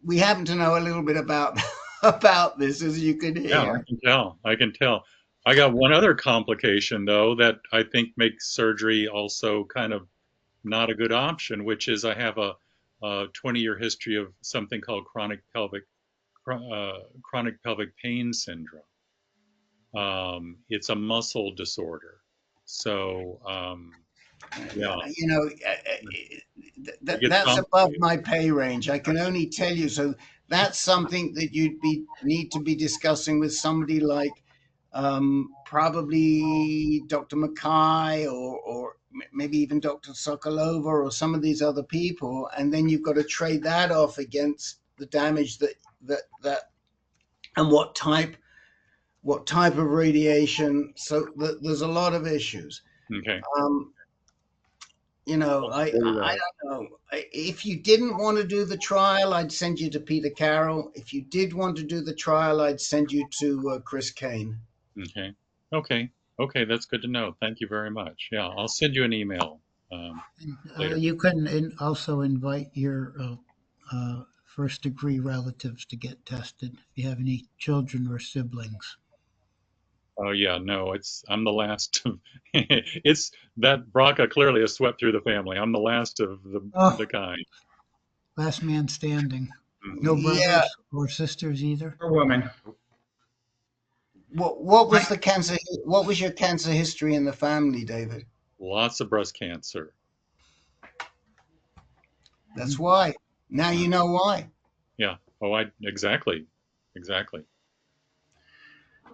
we happen to know a little bit about this, as you can hear. Yeah, I can tell. I got one other complication, though, that I think makes surgery also kind of not a good option, which is I have a 20-year history of something called chronic pelvic pain syndrome. It's a muscle disorder. So, that's above my pay range. I can only tell you. So that's something that need to be discussing with somebody like probably Dr. Mackay or maybe even Dr. Sokolova or some of these other people, and then you've got to trade that off against the damage that and what type of radiation. So there's a lot of issues. Okay. I don't know. If you didn't want to do the trial, I'd send you to Peter Carroll. If you did want to do the trial, I'd send you to Chris Kane. Okay, that's good to know. Thank you very much. Yeah, I'll send you an email later. You can also invite your first-degree relatives to get tested if you have any children or siblings. Oh yeah, no, I'm the last of it's that BRCA clearly has swept through the family. I'm the last of Oh, the kind. last man standing. No Mhm. Yeah. brothers or sisters either? Or woman. What was the cancer? What was your cancer history in the family, David? Lots of breast cancer. That's why. Now you know why. Yeah. Oh, exactly.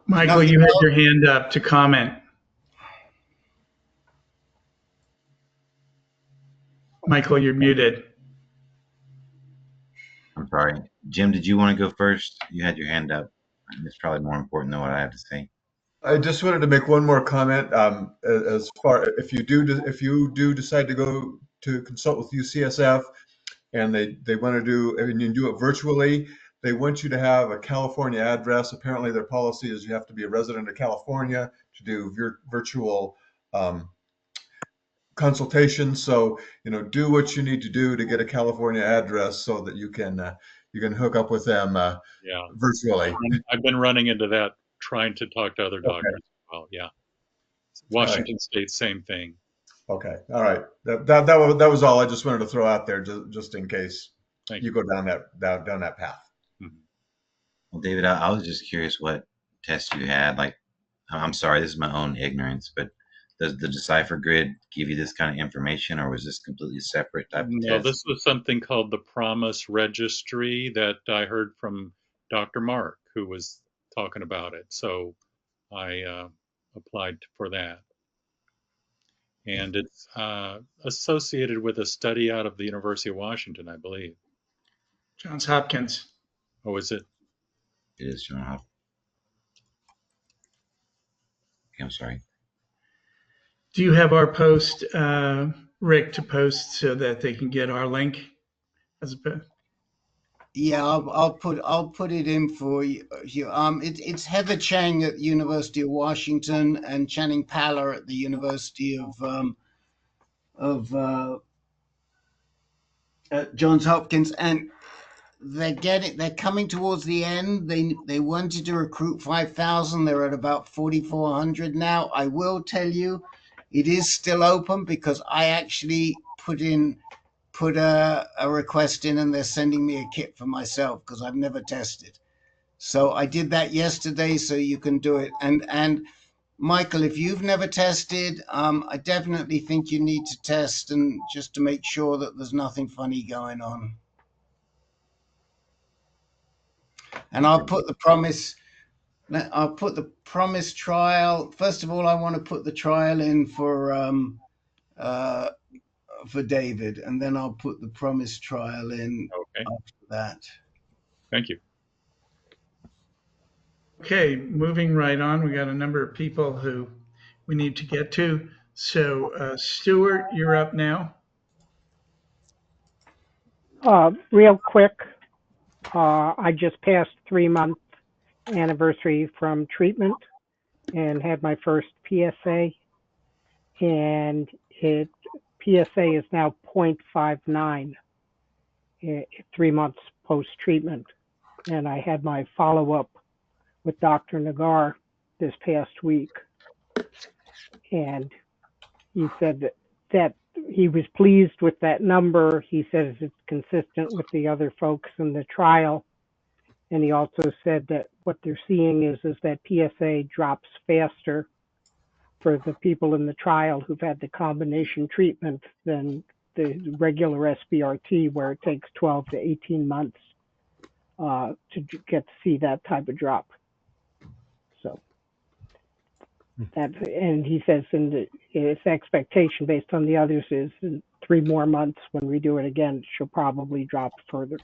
Michael, Number you had 12. your hand up to comment. Michael, you're muted. I'm sorry. Jim, did you want to go first? You had your hand up. It's probably more important than what I have to say. I just wanted to make one more comment. As far if you do decide to go to consult with UCSF, and they want to do and you do it virtually, they want you to have a California address. Apparently, their policy is you have to be a resident of California to do virtual consultations. So do what you need to do to get a California address so that you can hook up with them Yeah. virtually. I've been running into that trying to talk to other Okay. doctors as well. Yeah. Washington State, same thing. Okay. All right. That was all I just wanted to throw out there, just in case Thank you you. go down that path. Mhm. Well, David, I was just curious what test you had. Like, I'm sorry, this is my own ignorance, but does the Decipher Grid give you this kind of information, or was this completely separate type of No, test? this was something called the Promise Registry that I heard from Dr. Mark, who was talking about it. So I applied for that. And it's associated with a study out of the University of Washington, I believe. Johns Hopkins. Oh, is it? It is showing up. Okay, I'm sorry. Do you have our post, Rick, to post so that they can get our link? Yeah, I'll put it in for you. It's Heather Chang at the University of Washington and Channing Paller at the University of Johns Hopkins, and they're coming towards the end. They wanted to recruit 5,000. They're at about 4,400 now. I will tell you, it is still open because I actually put a request in, and they're sending me a kit for myself because I've never tested. So I did that yesterday, so you can do it. And Michael, if you've never tested, I definitely think you need to test, and just to make sure that there's nothing funny going on. And I'll put the promise trial. First of all, I want to put the trial in for David, and then I'll put the promise trial in after that. Thank you. Okay, moving right on. We got a number of people who we need to get to. So, Stuart, you're up now. Real quick, I just passed 3-month anniversary from treatment and had my first PSA, and PSA is now 0.59 3 months post treatment, and I had my follow up with Dr. Nagar this past week, and he said that he was pleased with that number. He says it's consistent with the other folks in the trial. And he also said that what they're seeing is that PSA drops faster for the people in the trial who've had the combination treatment than the regular SBRT, where it takes 12 to 18 months to get to see that type of drop. So that, and he says his expectation based on the others is in 3 more months when we do it again, she'll probably drop further.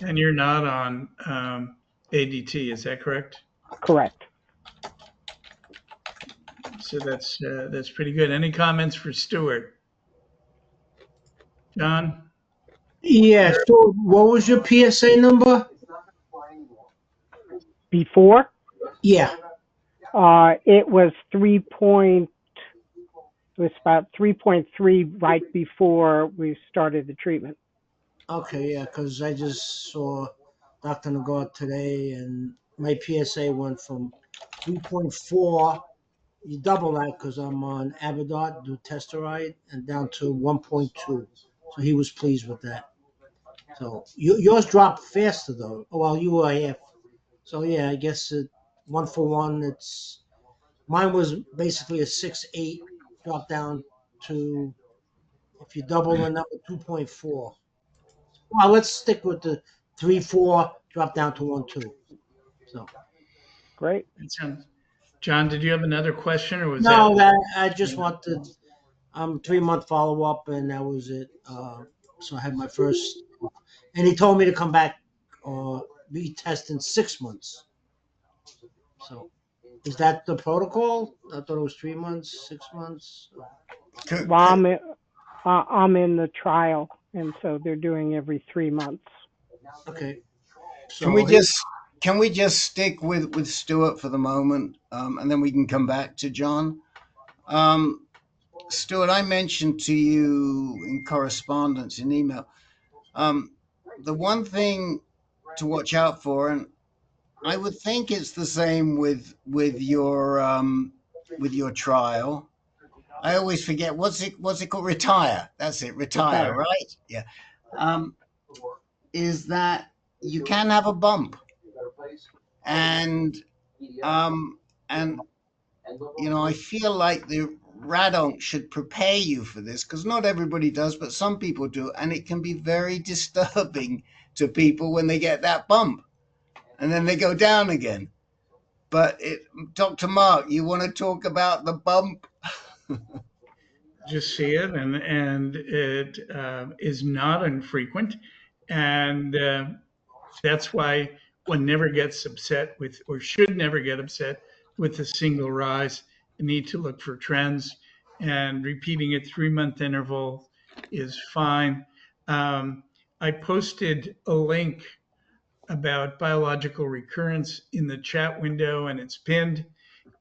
And you're not on ADT, is that correct? Correct. So that's pretty good. Any comments for Stuart? John? Yeah, so what was your PSA number? Before? Yeah. It was about 3.3 right before we started the treatment. Okay, yeah, because I just saw Dr. Nagar today, and my PSA went from 3.4. You double that because I'm on Avodart, dutasteride, and down to 1.2. So he was pleased with that. So yours dropped faster though. Well, you were half. So yeah, I guess 1 for 1. It's mine was basically a 6.8, dropped down to, if you double the number, 2.4. Well, let's stick with the 3.4, drop down to 1.2. So Great. That sounds. John, did you have another question, or was no, that? I just wanted 3-month follow up, and that was it. So I had my first, and he told me to come back or retest in 6 months. So is that the protocol? I thought it was 3 months, 6 months. Well, I'm in the trial, and so they're doing every 3 months. Okay. Can we just stick with Stuart for the moment, and then we can come back to John. Stuart, I mentioned to you in correspondence, in email, the one thing to watch out for, and I would think it's the same with your trial. I always forget what's it called? Retire. That's it. Retire, right? Yeah. Is that you can have a bump, and and I feel like the radonc should prepare you for this, because not everybody does, but some people do, and it can be very disturbing to people when they get that bump, and then they go down again. But Dr. Mark, you want to talk about the bump? Just see it, and it is not infrequent, and that's why one never gets upset with, or should never get upset with, a single rise. You need to look for trends, and repeating it 3-month interval is fine. I posted a link about biological recurrence in the chat window, and it's pinned.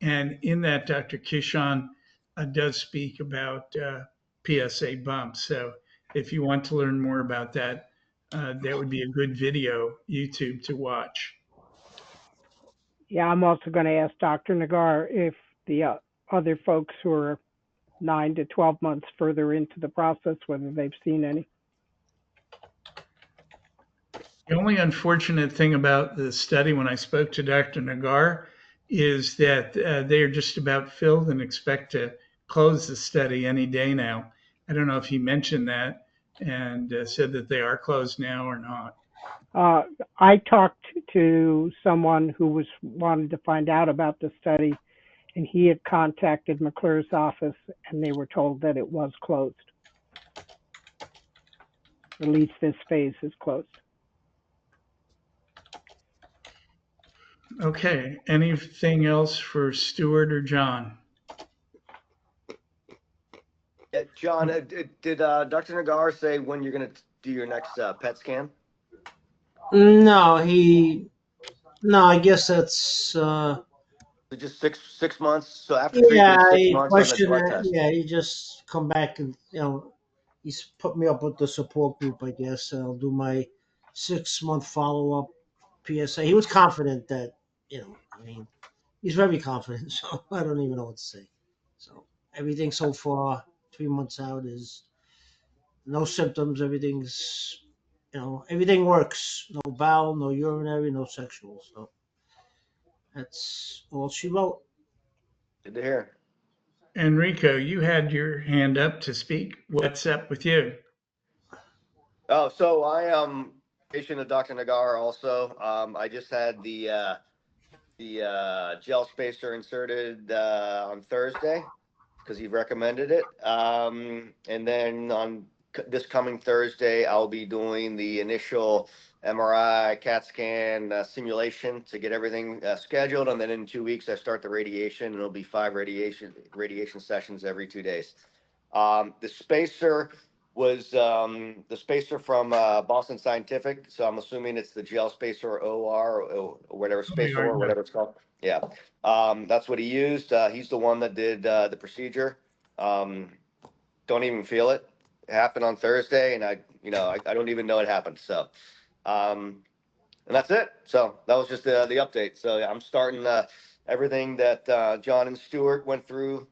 And in that, Dr. Kishon does speak about PSA bumps. So if you want to learn more about that, that would be a good video, YouTube, to watch. Yeah, I'm also going to ask Dr. Nagar if the other folks who are 9 to 12 months further into the process, whether they've seen any. The only unfortunate thing about the study, when I spoke to Dr. Nagar, is that they are just about filled and expect to close the study any day now. I don't know if he mentioned that and said that they are closed now or not. I talked to someone who wanted to find out about the study, and he had contacted McClure's office, and they were told that it was closed. At least this phase is closed. Okay. Anything else for Stuart or John? John, did Dr. Nagar say when you're going to do your next PET scan? No, I guess that's just six months. So after yeah. treatment, 6 I months on the question blood that. test. Yeah, he just come back and he's put me up with the support group. I guess I'll do my 6-month follow up PSA. He was confident that I mean, he's very confident. So I don't even know what to say. So everything so far, 3 months out, is no symptoms. Everything's everything works. No bowel, no urinary, no sexual. So that's all she wrote. Good to hear. Enrico, you had your hand up to speak. What's up with you? Oh, so I am patient of Dr. Nagar also. I just had the gel spacer inserted on Thursday because he recommended it. And then on this coming Thursday, I'll be doing the initial MRI, CAT scan simulation to get everything scheduled. And then in 2 weeks, I start the radiation, and it'll be 5 radiation sessions every 2 days. The spacer was the spacer from Boston Scientific. So I'm assuming it's the gel spacer OR or whatever, spacer or whatever it's called. Yeah. That's what he used. He's the one that did the procedure. Don't even feel it. It happened on Thursday, and I don't even know it happened. So that's it. So that was just the update. So yeah, I'm starting everything that John and Stuart went through,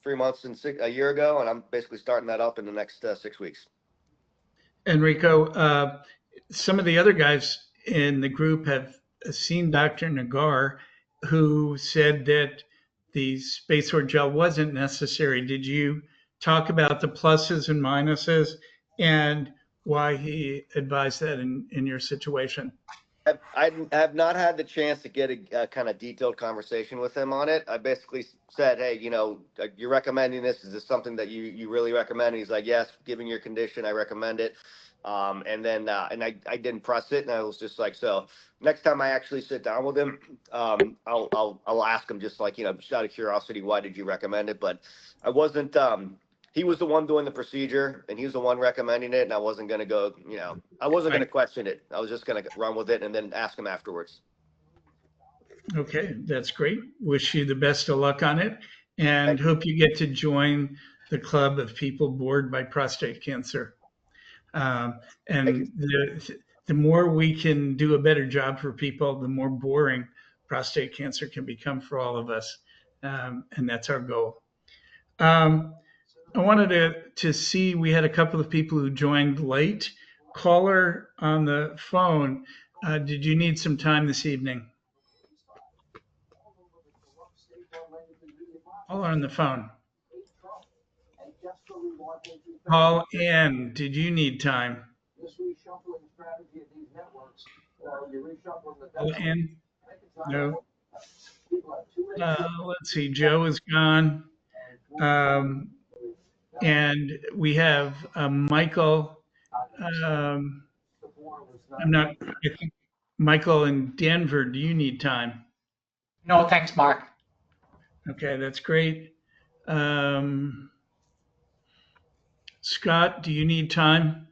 3 months and a year ago, and I'm basically starting that up in the next 6 weeks. Enrico, some of the other guys in the group have seen Dr. Nagar, who said that the spacer gel wasn't necessary. Did you talk about the pluses and minuses and why he advised that in your situation? I have not had the chance to get a kind of detailed conversation with him on it. I basically said, hey, you're recommending this. Is this something that you really recommend? And he's like, yes, given your condition, I recommend it. And then I didn't press it, and I was just like, so next time I actually sit down with him, I'll ask him just like, just out of curiosity, why did you recommend it? But I wasn't. He was the one doing the procedure, and he was the one recommending it, and I wasn't going to go, I wasn't going to question it. I was just going to run with it and then ask him afterwards. Okay, that's great. Wish you the best of luck on it, and hope you get to join the club of people bored by prostate cancer. And the more we can do a better job for people, the more boring prostate cancer can become for all of us. And that's our goal. I wanted to see, we had a couple of people who joined late. Caller on the phone, did you need some time this evening? Caller on the phone. Paul Ann, did you need time? Paul Ann? No. Let's see, Joe is gone. And we have Michael. I think Michael in Denver, do you need time? No, thanks, Mark. Okay, that's great. Scott, do you need time?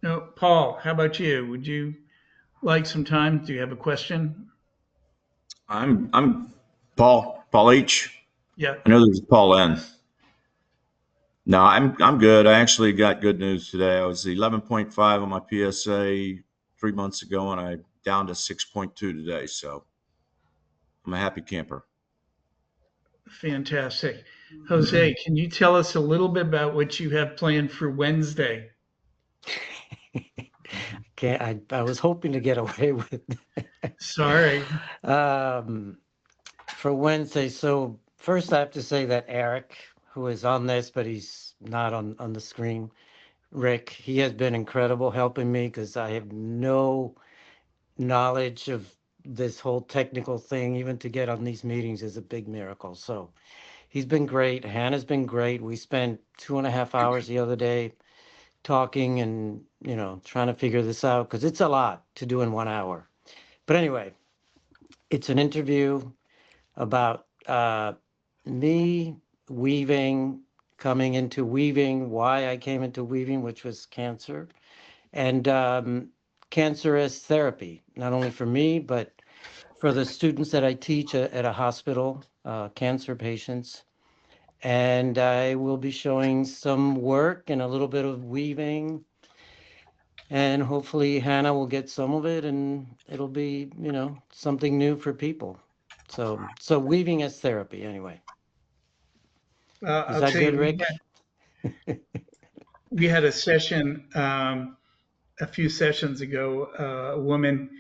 No. Paul, how about you? Would you like some time? Do you have a question? I'm Paul H. Yeah. I know there's Paul N. No, I'm good. I actually got good news today. I was 11.5 on my PSA 3 months ago, and I'm down to 6.2 today. So I'm a happy camper. Fantastic. Jose, can you tell us a little bit about what you have planned for Wednesday? Okay, I was hoping to get away with. Sorry. For Wednesday, so first I have to say that Eric, who is on this, but he's not on the screen, Rick, he has been incredible helping me because I have no knowledge of this whole technical thing. Even to get on these meetings is a big miracle. So he's been great. Hannah's been great. We spent 2.5 hours the other day talking and, trying to figure this out because it's a lot to do in 1 hour. But anyway, it's an interview about me coming into weaving, why I came into weaving, which was cancer, and cancer as therapy, not only for me, but for the students that I teach at a hospital, cancer patients. And I will be showing some work and a little bit of weaving. And hopefully Hannah will get some of it and it'll be, something new for people. So weaving as therapy anyway. Is that good, Rick? We had a session a few sessions ago, a woman,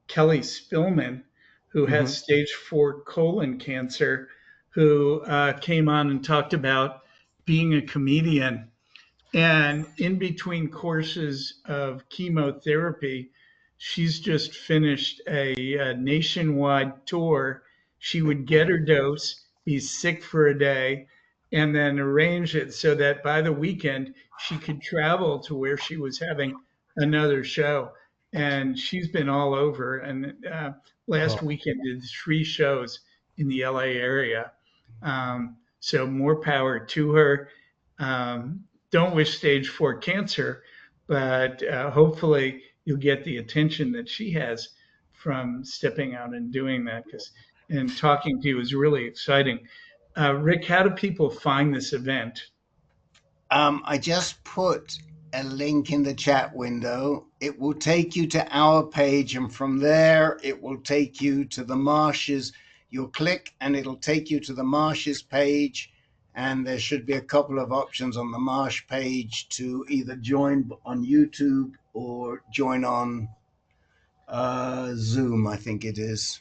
Kelly Spillman, who has stage 4 colon cancer, who came on and talked about being a comedian. And in between courses of chemotherapy, she's just finished a nationwide tour. She would get her dose, be sick for a day, and then arrange it so that by the weekend she could travel to where she was having another show. And she's been all over. And last weekend did 3 shows in the LA area. So more power to her. Don't wish stage 4 cancer, but hopefully you'll get the attention that she has from stepping out and doing that. And talking to you is really exciting. Rick, how do people find this event? I just put a link in the chat window. It will take you to our page, and from there it will take you to the Marshes. You'll click and it'll take you to the Marshes page, and there should be a couple of options on the Marsh page to either join on YouTube or join on Zoom, I think it is.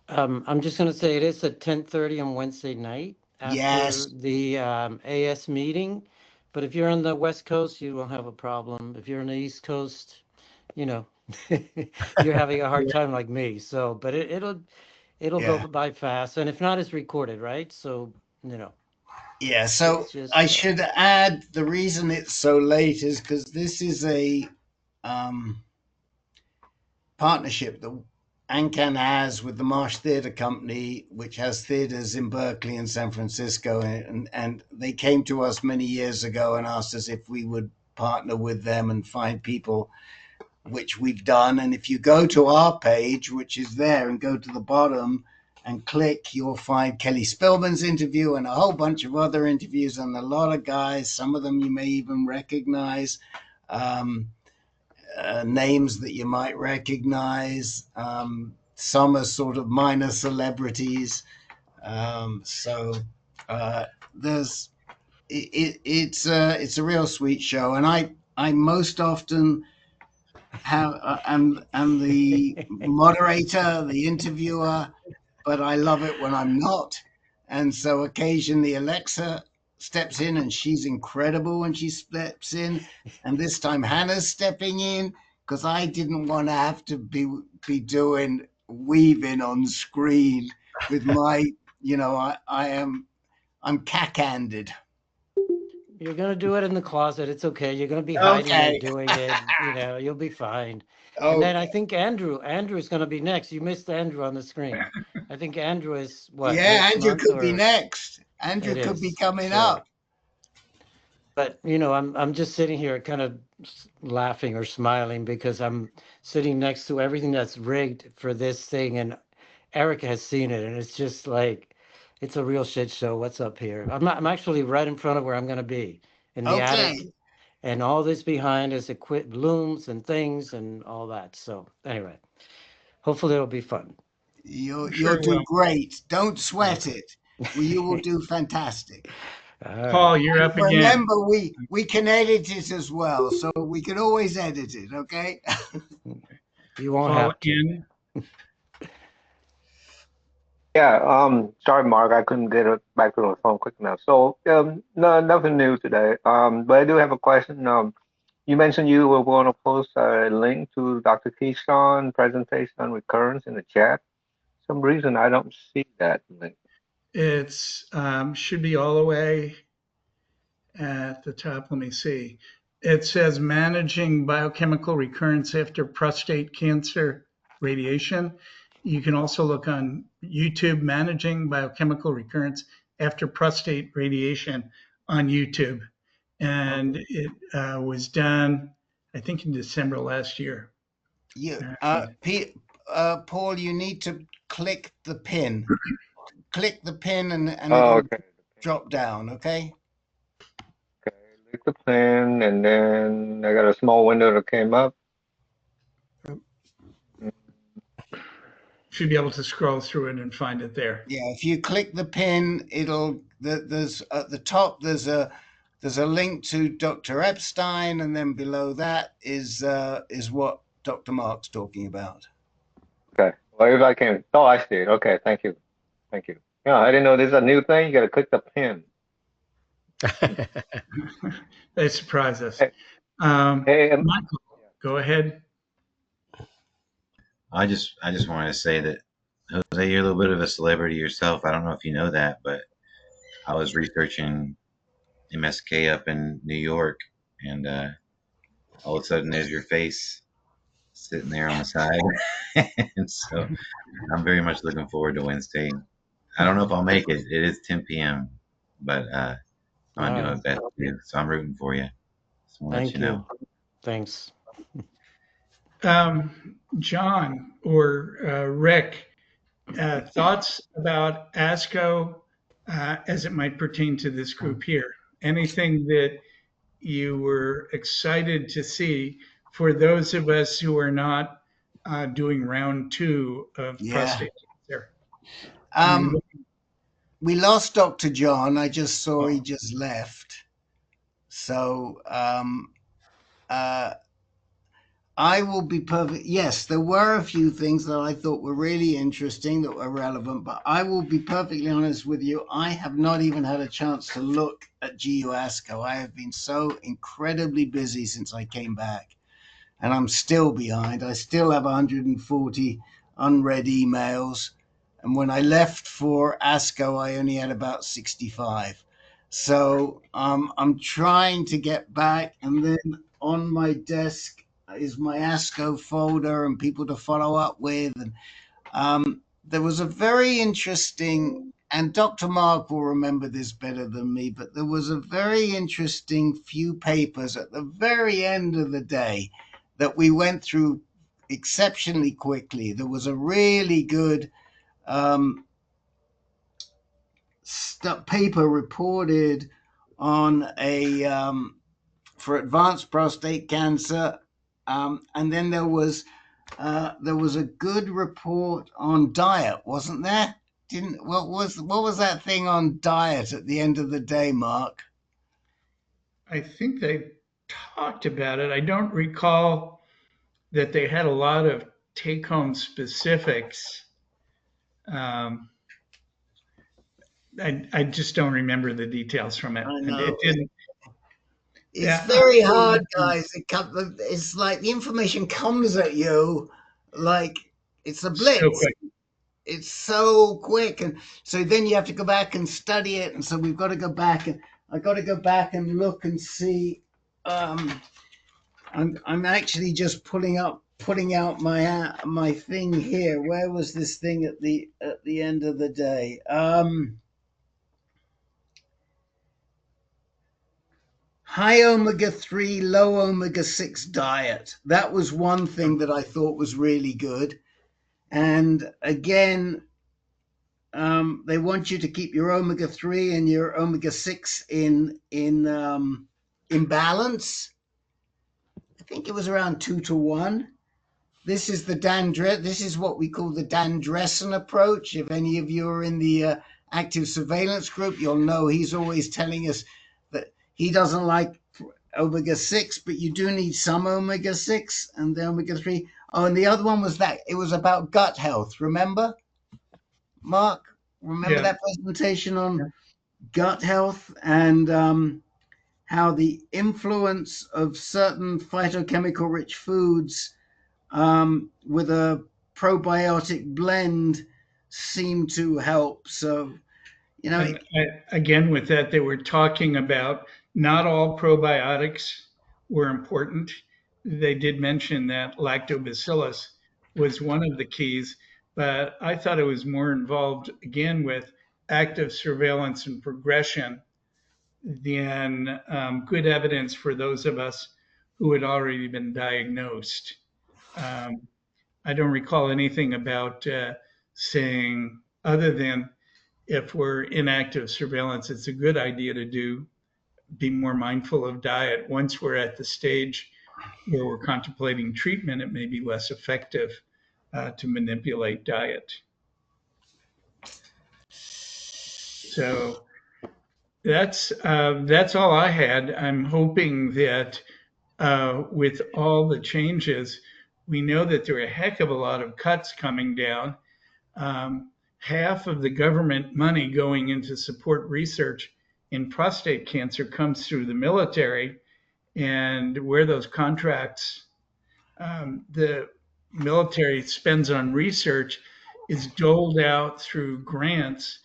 I'm just going to say it is at 10:30 on Wednesday night after Yes. the AS meeting. But if you're on the West Coast, you won't have a problem. If you're on the East Coast, you know, you're having a hard time like me. So, but it'll go Yeah. by fast. And if not, it's recorded, right? So, you know. Yeah, so It's just, I should add the reason it's so late is because this is a partnership that AnCan has with the Marsh Theatre Company, which has theaters in Berkeley and San Francisco. And they came to us many years ago and asked us if we would partner with them and find people, which we've done. And if you go to our page, which is there, and go to the bottom and click, you'll find Kelly Spillman's interview and a whole bunch of other interviews and a lot of guys. Some of them you may even recognize. Names that you might recognize. Some are sort of minor celebrities. There's it's a real sweet show, and I most often have am the moderator, the interviewer, but I love it when I'm not. And so occasionally Alexa steps in, and she's incredible when she steps in. And this time Hannah's stepping in because I didn't want to have to be doing weaving on screen with my, I'm cack-handed. you're going to do it in the closet. It's okay. You're going to be hiding Okay. it, doing it. You know, you'll be fine. Okay. And then I think Andrew's going to be next. You missed Andrew on the screen. I think Andrew is what? Yeah, next Andrew month, could be or next. Andrew it could be is. coming So, up. but you know, I'm just sitting here kind of laughing or smiling because I'm sitting next to everything that's rigged for this thing, and Erica has seen it, and it's just like it's a real shit show. What's up here? I'm actually right in front of where I'm going to be in the attic, Okay. and all this behind is looms and things and all that. So anyway, hopefully it'll be fun. You'll Sure do will. great. Don't sweat it. You will do fantastic. All right. Paul, you're up again. Remember, we can edit it as well, so we can always edit it. Okay. You won't Paul have to. in. Yeah, sorry, Mark, I couldn't get it back to the phone quick enough. So, no, nothing new today. But I do have a question. You mentioned you were going to post a link to Dr. Keyshawn presentation on recurrence in the chat. For some reason I don't see that link. It's should be all the way at the top. Let me see. It says managing biochemical recurrence after prostate cancer radiation. You can also look on YouTube, managing biochemical recurrence after prostate radiation on YouTube. And it was done, I think, in December last year. Paul, you need to click the pin. Click the pin and Oh, it'll okay. drop down, okay? Okay, click the pin, and then I got a small window that came up. Should be able to scroll through it and find it there. Yeah, if you click the pin, there's at the top there's a link to Dr. Epstein, and then below that is what Dr. Mark's talking about. Okay, well, if I can, oh, I see it. Okay, thank you. Thank you. Yeah, I didn't know this is a new thing. You got to click the pin. They surprise us. Hey, Michael, go ahead. I just wanted to say that, Jose, you're a little bit of a celebrity yourself. I don't know if you know that, but I was researching MSK up in New York, and all of a sudden there's your face sitting there on the side. And so I'm very much looking forward to Wednesday. I don't know if I'll make it. It is 10 p.m., but I'm going to do my best to. So I'm rooting for you. Just want to let you know. Thanks. John or Rick, thoughts about ASCO as it might pertain to this group here? Anything that you were excited to see for those of us who are not doing round 2 of Yeah. prostate cancer? We lost Dr. John. I just saw he just left. So I will be perfect. Yes, there were a few things that I thought were really interesting that were relevant, but I will be perfectly honest with you. I have not even had a chance to look at GU ASCO. I have been so incredibly busy since I came back, and I'm still behind. I still have 140 unread emails. And when I left for ASCO, I only had about 65. So I'm trying to get back, and then on my desk is my ASCO folder and people to follow up with. And there was a very interesting, and Dr. Mark will remember this better than me, but there was a very interesting few papers at the very end of the day that we went through exceptionally quickly. There was a really good paper reported on a for advanced prostate cancer, and then there was a good report on diet, wasn't there? What was that thing on diet at the end of the day, Mark? I think they talked about it. I don't recall that they had a lot of take-home specifics. I just don't remember the details from it. I And know. it didn't. It's very hard, guys. It's like the information comes at you like it's a blitz. So quick. It's so quick, and so then you have to go back and study it. And so we've got to go back, and I got to go back and look and see. I'm actually just putting out my thing here. Where was this thing at the end of the day? High omega-3, low omega-6 diet. That was one thing that I thought was really good. And again, they want you to keep your omega-3 and your omega-6 in balance. I think it was around 2-to-1. This is this is what we call the Dan Dressen approach. If any of you are in the active surveillance group, you'll know he's always telling us that he doesn't like omega-6, but you do need some omega-6 and the omega-3. Oh, and the other one was that it was about gut health. Remember, Mark? Remember that presentation on gut health and how the influence of certain phytochemical rich foods with a probiotic blend seem to help. So, you know, again, with that, they were talking about not all probiotics were important. They did mention that lactobacillus was one of the keys, but I thought it was more involved, again, with active surveillance and progression than good evidence for those of us who had already been diagnosed. I don't recall anything about saying, other than if we're in active surveillance, it's a good idea to be more mindful of diet. Once we're at the stage where we're contemplating treatment, it may be less effective to manipulate diet. So that's all I had. I'm hoping that with all the changes, we know that there are a heck of a lot of cuts coming down. Half of the government money going into support research in prostate cancer comes through the military, and where those contracts the military spends on research is doled out through grants,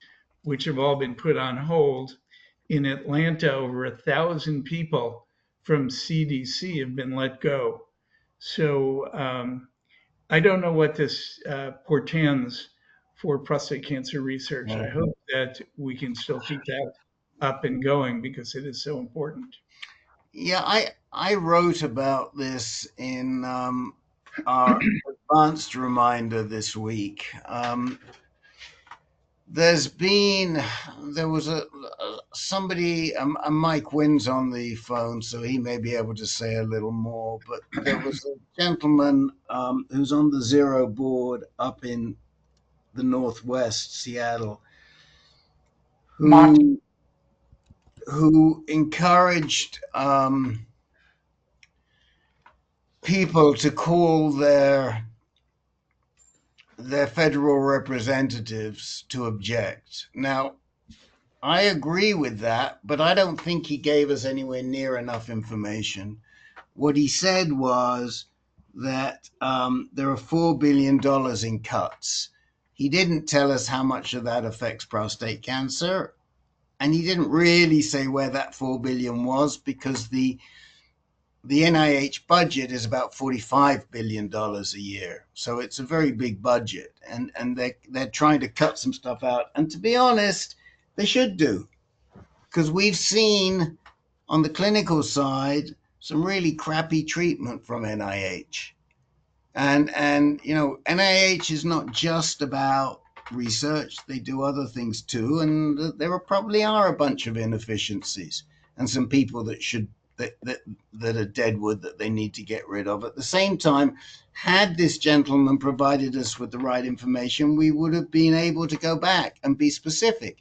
which have all been put on hold. In Atlanta, over 1,000 people from CDC have been let go. So I don't know what this portends for prostate cancer research. I hope that we can still keep that up and going because it is so important. Yeah, I wrote about this in our advanced reminder this week. there was somebody, Mike Wynn's on the phone, so he may be able to say a little more, but there was a gentleman who's on the Zero board up in the Northwest, Seattle, who encouraged people to call their federal representatives to object. Now, I agree with that, but I don't think he gave us anywhere near enough information. What he said was that there are $4 billion in cuts. He didn't tell us how much of that affects prostate cancer. And he didn't really say where that $4 billion was, because the NIH budget is about $45 billion a year. So it's a very big budget. And they're trying to cut some stuff out. And to be honest, they should do. Because we've seen on the clinical side some really crappy treatment from NIH. And you know, NIH is not just about research. They do other things too. And there probably are a bunch of inefficiencies and some people that are deadwood that they need to get rid of. At the same time, had this gentleman provided us with the right information, we would have been able to go back and be specific.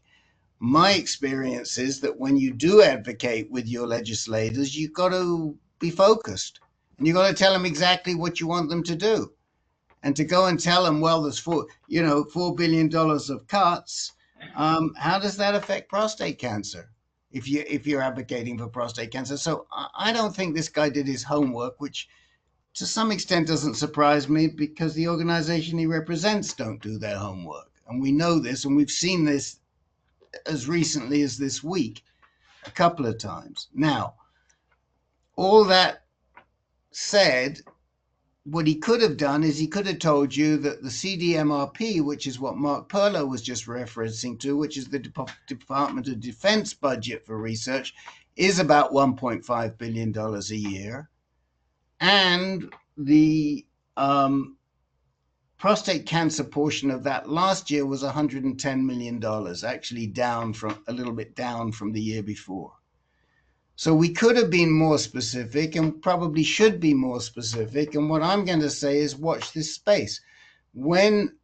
My experience is that when you do advocate with your legislators, you've got to be focused, and you've got to tell them exactly what you want them to do. And to go and tell them, well, there's $4 billion of cuts. How does that affect prostate cancer if you're advocating for prostate cancer? So I don't think this guy did his homework, which to some extent doesn't surprise me, because the organization he represents don't do their homework. And we know this, and we've seen this as recently as this week a couple of times. Now, all that said, what he could have done is he could have told you that the CDMRP, which is what Mark Perloe was just referencing to, which is the Department of Defense budget for research, is about $1.5 billion a year. And the prostate cancer portion of that last year was $110 million, actually a little bit down from the year before. So we could have been more specific, and probably should be more specific. And what I'm going to say is watch this space. When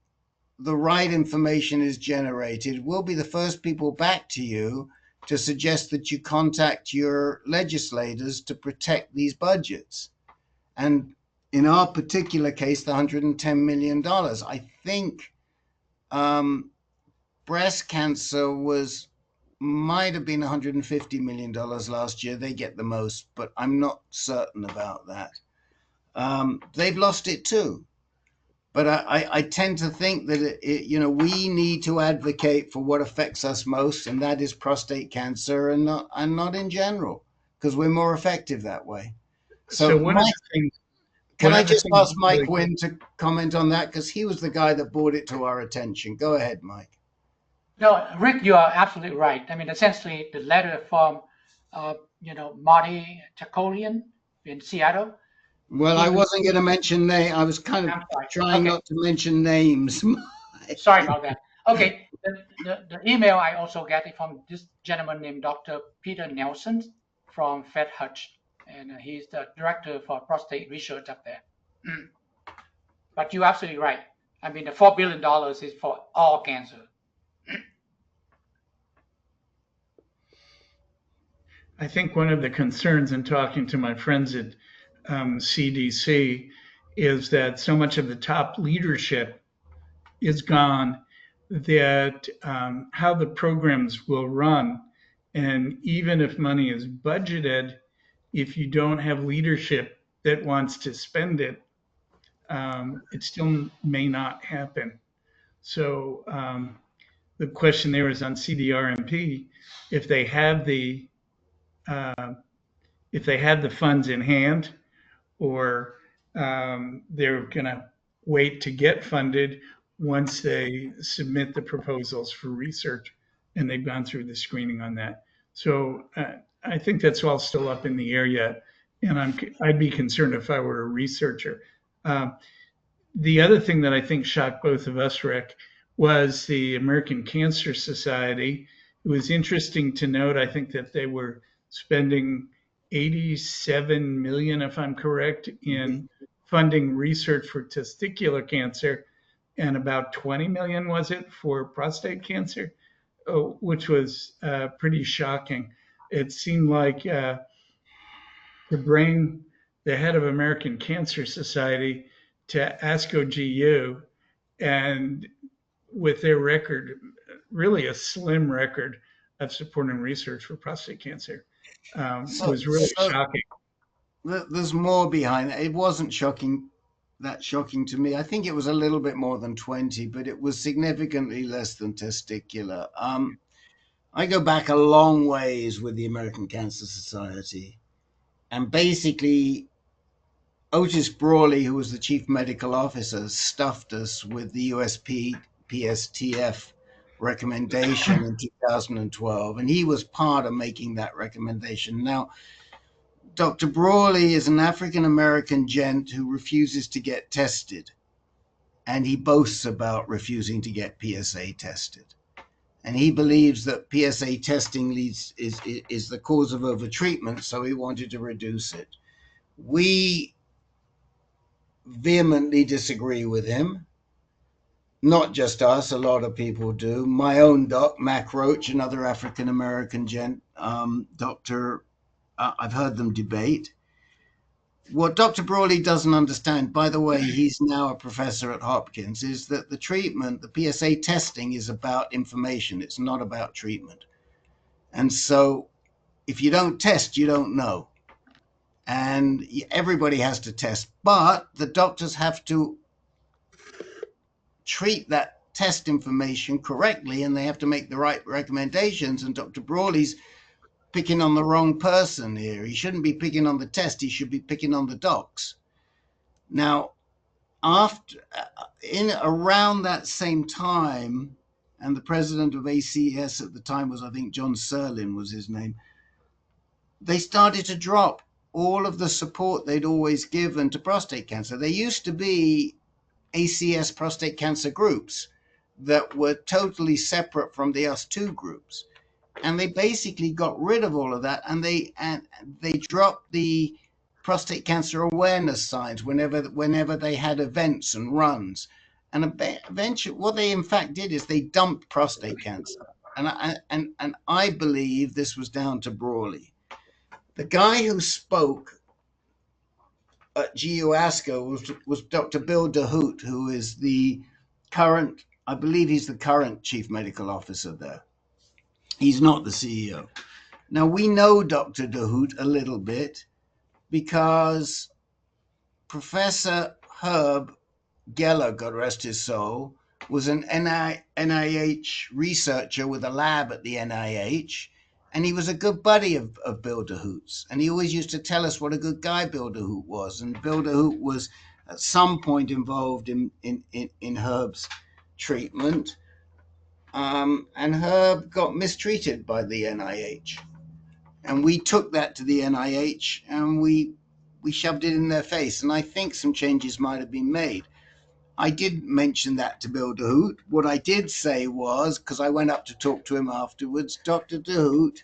the right information is generated, we'll be the first people back to you to suggest that you contact your legislators to protect these budgets. And in our particular case, the $110 million, I think breast cancer might have been $150 million last year. They get the most, but I'm not certain about that. They've lost it too. But I tend to think that, we need to advocate for what affects us most, and that is prostate cancer, and not in general, because we're more effective that way. So one of the things... Can I just ask Mike Wynn to comment on that? Because he was the guy that brought it to our attention. Go ahead, Mike. No, Rick, you are absolutely right. I mean, essentially, the letter from, Marty Chakolian in Seattle. Well, I wasn't going to mention names. I was kind of trying not to mention names. Sorry about that. Okay, the email I also get it from this gentleman named Dr. Peter Nelson from Fed Hutch. And he's the director for prostate research up there. But you're absolutely right. I mean, the $4 billion is for all cancer. I think one of the concerns in talking to my friends at CDC is that so much of the top leadership is gone, that how the programs will run, and even if money is budgeted, if you don't have leadership that wants to spend it, it still may not happen. So the question there is on CDRMP, if they have the funds in hand, or they're going to wait to get funded once they submit the proposals for research and they've gone through the screening on that. So I think that's all still up in the air yet, and I'd be concerned if I were a researcher. The other thing that I think shocked both of us, Rick, was the American Cancer Society. It was interesting to note, I think, that they were spending 87 million, if I'm correct, in funding research for testicular cancer, and about 20 million, was it, for prostate cancer, which was pretty shocking. It seemed like to bring the head of American Cancer Society to ASCO GU, and with their record, really a slim record of supporting research for prostate cancer, was really shocking. There's more behind it. It wasn't that shocking to me. I think it was a little bit more than 20, but it was significantly less than testicular. I go back a long ways with the American Cancer Society. And basically, Otis Brawley, who was the chief medical officer, stuffed us with the USPSTF recommendation in 2012. And he was part of making that recommendation. Now, Dr. Brawley is an African-American gent who refuses to get tested. And he boasts about refusing to get PSA tested. And he believes that PSA testing is the cause of overtreatment, so he wanted to reduce it. We vehemently disagree with him. Not just us, a lot of people do. My own doc, Mac Roach, another African-American gent, I've heard them debate. What Dr. Brawley doesn't understand, by the way, he's now a professor at Hopkins, is that the treatment, the PSA testing, is about information. It's not about treatment. And so if you don't test, you don't know. And everybody has to test, but the doctors have to treat that test information correctly, and they have to make the right recommendations. And Dr. Brawley's picking on the wrong person here. He shouldn't be picking on the test. He should be picking on the docs. Now, around that same time, and the president of ACS at the time was, I think, John Serlin was his name, they started to drop all of the support they'd always given to prostate cancer. There used to be ACS prostate cancer groups that were totally separate from the US2 groups. And they basically got rid of all of that, and they dropped the prostate cancer awareness signs whenever they had events and runs. And eventually, what they in fact did is they dumped prostate cancer. And I believe this was down to Brawley. The guy who spoke at GU ASCO was Dr. Bill DeHoot, who is the current, I believe he's the current chief medical officer there. He's not the CEO. Now, we know Dr. DeHoot a little bit because Professor Herb Geller, God rest his soul, was an NIH researcher with a lab at the NIH, and he was a good buddy of Bill DeHoot's. And he always used to tell us what a good guy Bill DeHoot was. And Bill DeHoot was at some point involved in Herb's treatment. And Herb got mistreated by the NIH. And we took that to the NIH and we shoved it in their face. And I think some changes might have been made. I did mention that to Bill DeHoot. What I did say was, because I went up to talk to him afterwards, Dr. DeHoot,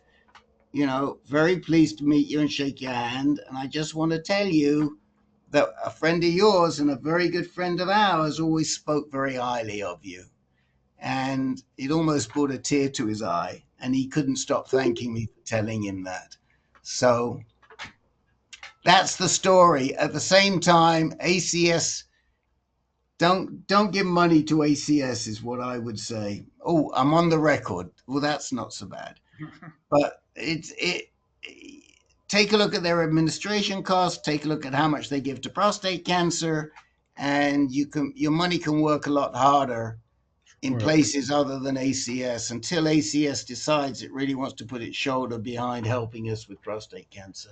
very pleased to meet you and shake your hand. And I just want to tell you that a friend of yours and a very good friend of ours always spoke very highly of you. And it almost brought a tear to his eye. And he couldn't stop thanking me for telling him that. So that's the story. At the same time, ACS, don't give money to ACS is what I would say. Oh, I'm on the record. Well, that's not so bad. But take a look at their administration costs, take a look at how much they give to prostate cancer, and your money can work a lot harder in places other than ACS until ACS decides it really wants to put its shoulder behind helping us with prostate cancer.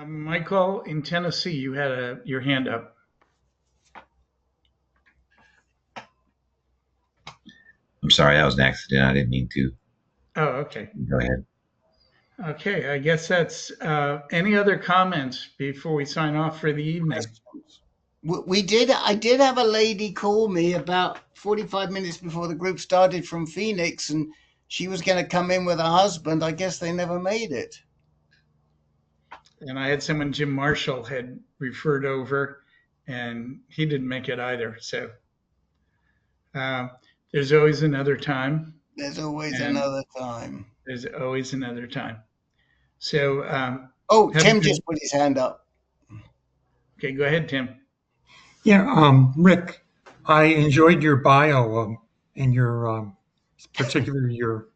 Michael, in Tennessee, you had your hand up. I'm sorry, that was an accident. I didn't mean to. Oh, okay. Go ahead. Okay, I guess that's any other comments before we sign off for the evening? We did. I did have a lady call me about 45 minutes before the group started from Phoenix, and she was going to come in with her husband. I guess they never made it. And I had someone, Jim Marshall, had referred over, and he didn't make it either. So there's always another time. There's always another time. There's always another time. So, Tim just put his hand up. Okay, go ahead, Tim. Yeah, Rick, I enjoyed your bio and your particularly your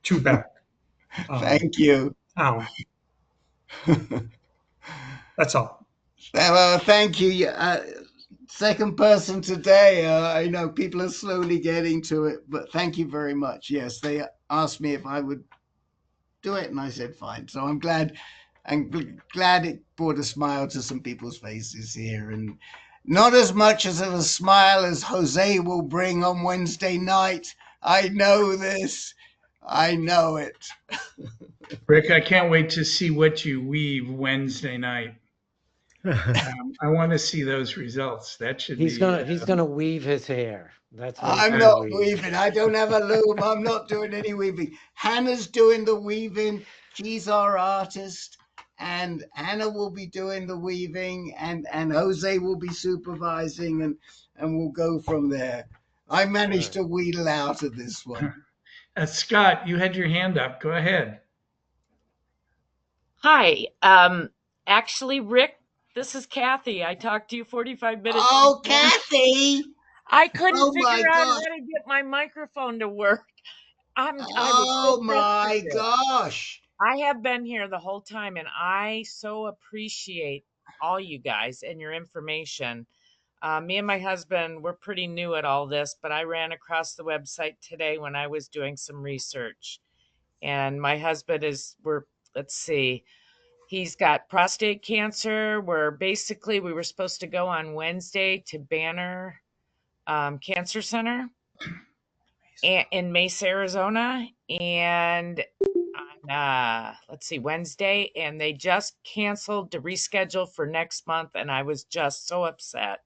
two-back. Thank you. Town. That's all. Thank you. Second person today. I know people are slowly getting to it, but thank you very much. Yes, they asked me if I would do it, and I said fine. So I'm glad it brought a smile to some people's faces here, and not as much as of a smile as Jose will bring on Wednesday night. I know this. I know it. Rick, I can't wait to see what you weave Wednesday night. I want to see those results. That should he's be. He's gonna weave his hair. That's what I'm not weaving. I don't have a loom. I'm not doing any weaving. Hannah's doing the weaving. She's our artist, and Hannah will be doing the weaving, and Jose will be supervising, and we'll go from there. I managed to wheedle out of this one. Scott, you had your hand up. Go ahead. Hi. Actually, Rick, this is Kathy. I talked to you 45 minutes. Oh, Kathy! I couldn't Oh, figure my out how gosh. to get my microphone to work. I was Oh, so my frustrated. gosh. I have been here the whole time, and I so appreciate all you guys and your information. Me and my husband, we're pretty new at all this, but I ran across the website today when I was doing some research. And my husband let's see, he's got prostate cancer. We were supposed to go on Wednesday to Banner Cancer Center in Mesa, Arizona. And on, let's see, Wednesday, and they just canceled to reschedule for next month. And I was just so upset.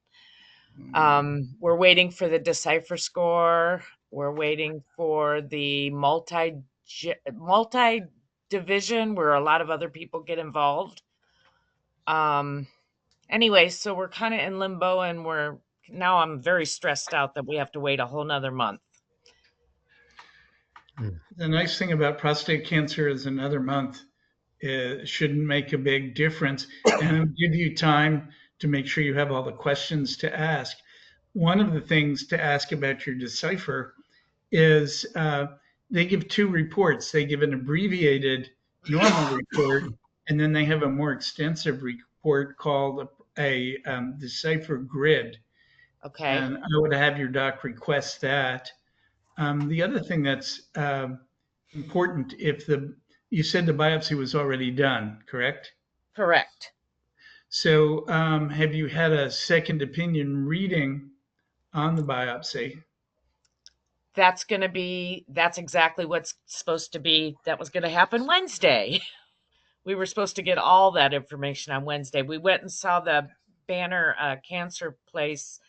We're waiting for the DECIPHER score. We're waiting for the multi-division where a lot of other people get involved. Anyway, so we're kind of in limbo, and now I'm very stressed out that we have to wait a whole nother month. The nice thing about prostate cancer is another month shouldn't make a big difference, and it'll give you time to make sure you have all the questions to ask. One of the things to ask about your DECIPHER is they give two reports. They give an abbreviated normal report, and then they have a more extensive report called a DECIPHER Grid. Okay. And I would have your doc request that. The other thing that's important, you said the biopsy was already done, correct? Correct. So have you had a second opinion reading on the biopsy? That's exactly what's supposed to be. That was going to happen Wednesday. We were supposed to get all that information on Wednesday. We went and saw the Banner cancer place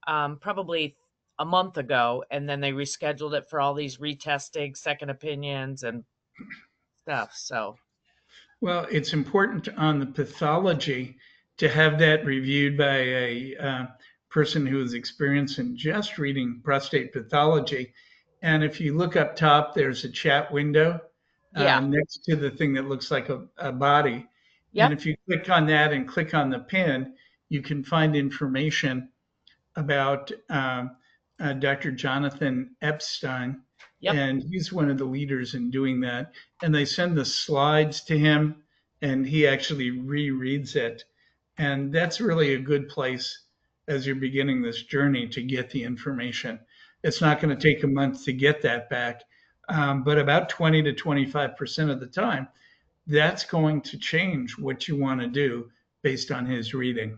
probably a month ago, and then they rescheduled it for all these retesting, second opinions, and stuff. So, well, it's important on the pathology to have that reviewed by a person who is experienced in just reading prostate pathology. And if you look up top, there's a chat window next to the thing that looks like a body. Yep. And if you click on that and click on the pin, you can find information about Dr. Jonathan Epstein. Yep. And he's one of the leaders in doing that. And they send the slides to him, and he actually rereads it. And that's really a good place as you're beginning this journey to get the information. It's not going to take a month to get that back, but about 20 to 25% of the time, that's going to change what you want to do based on his reading.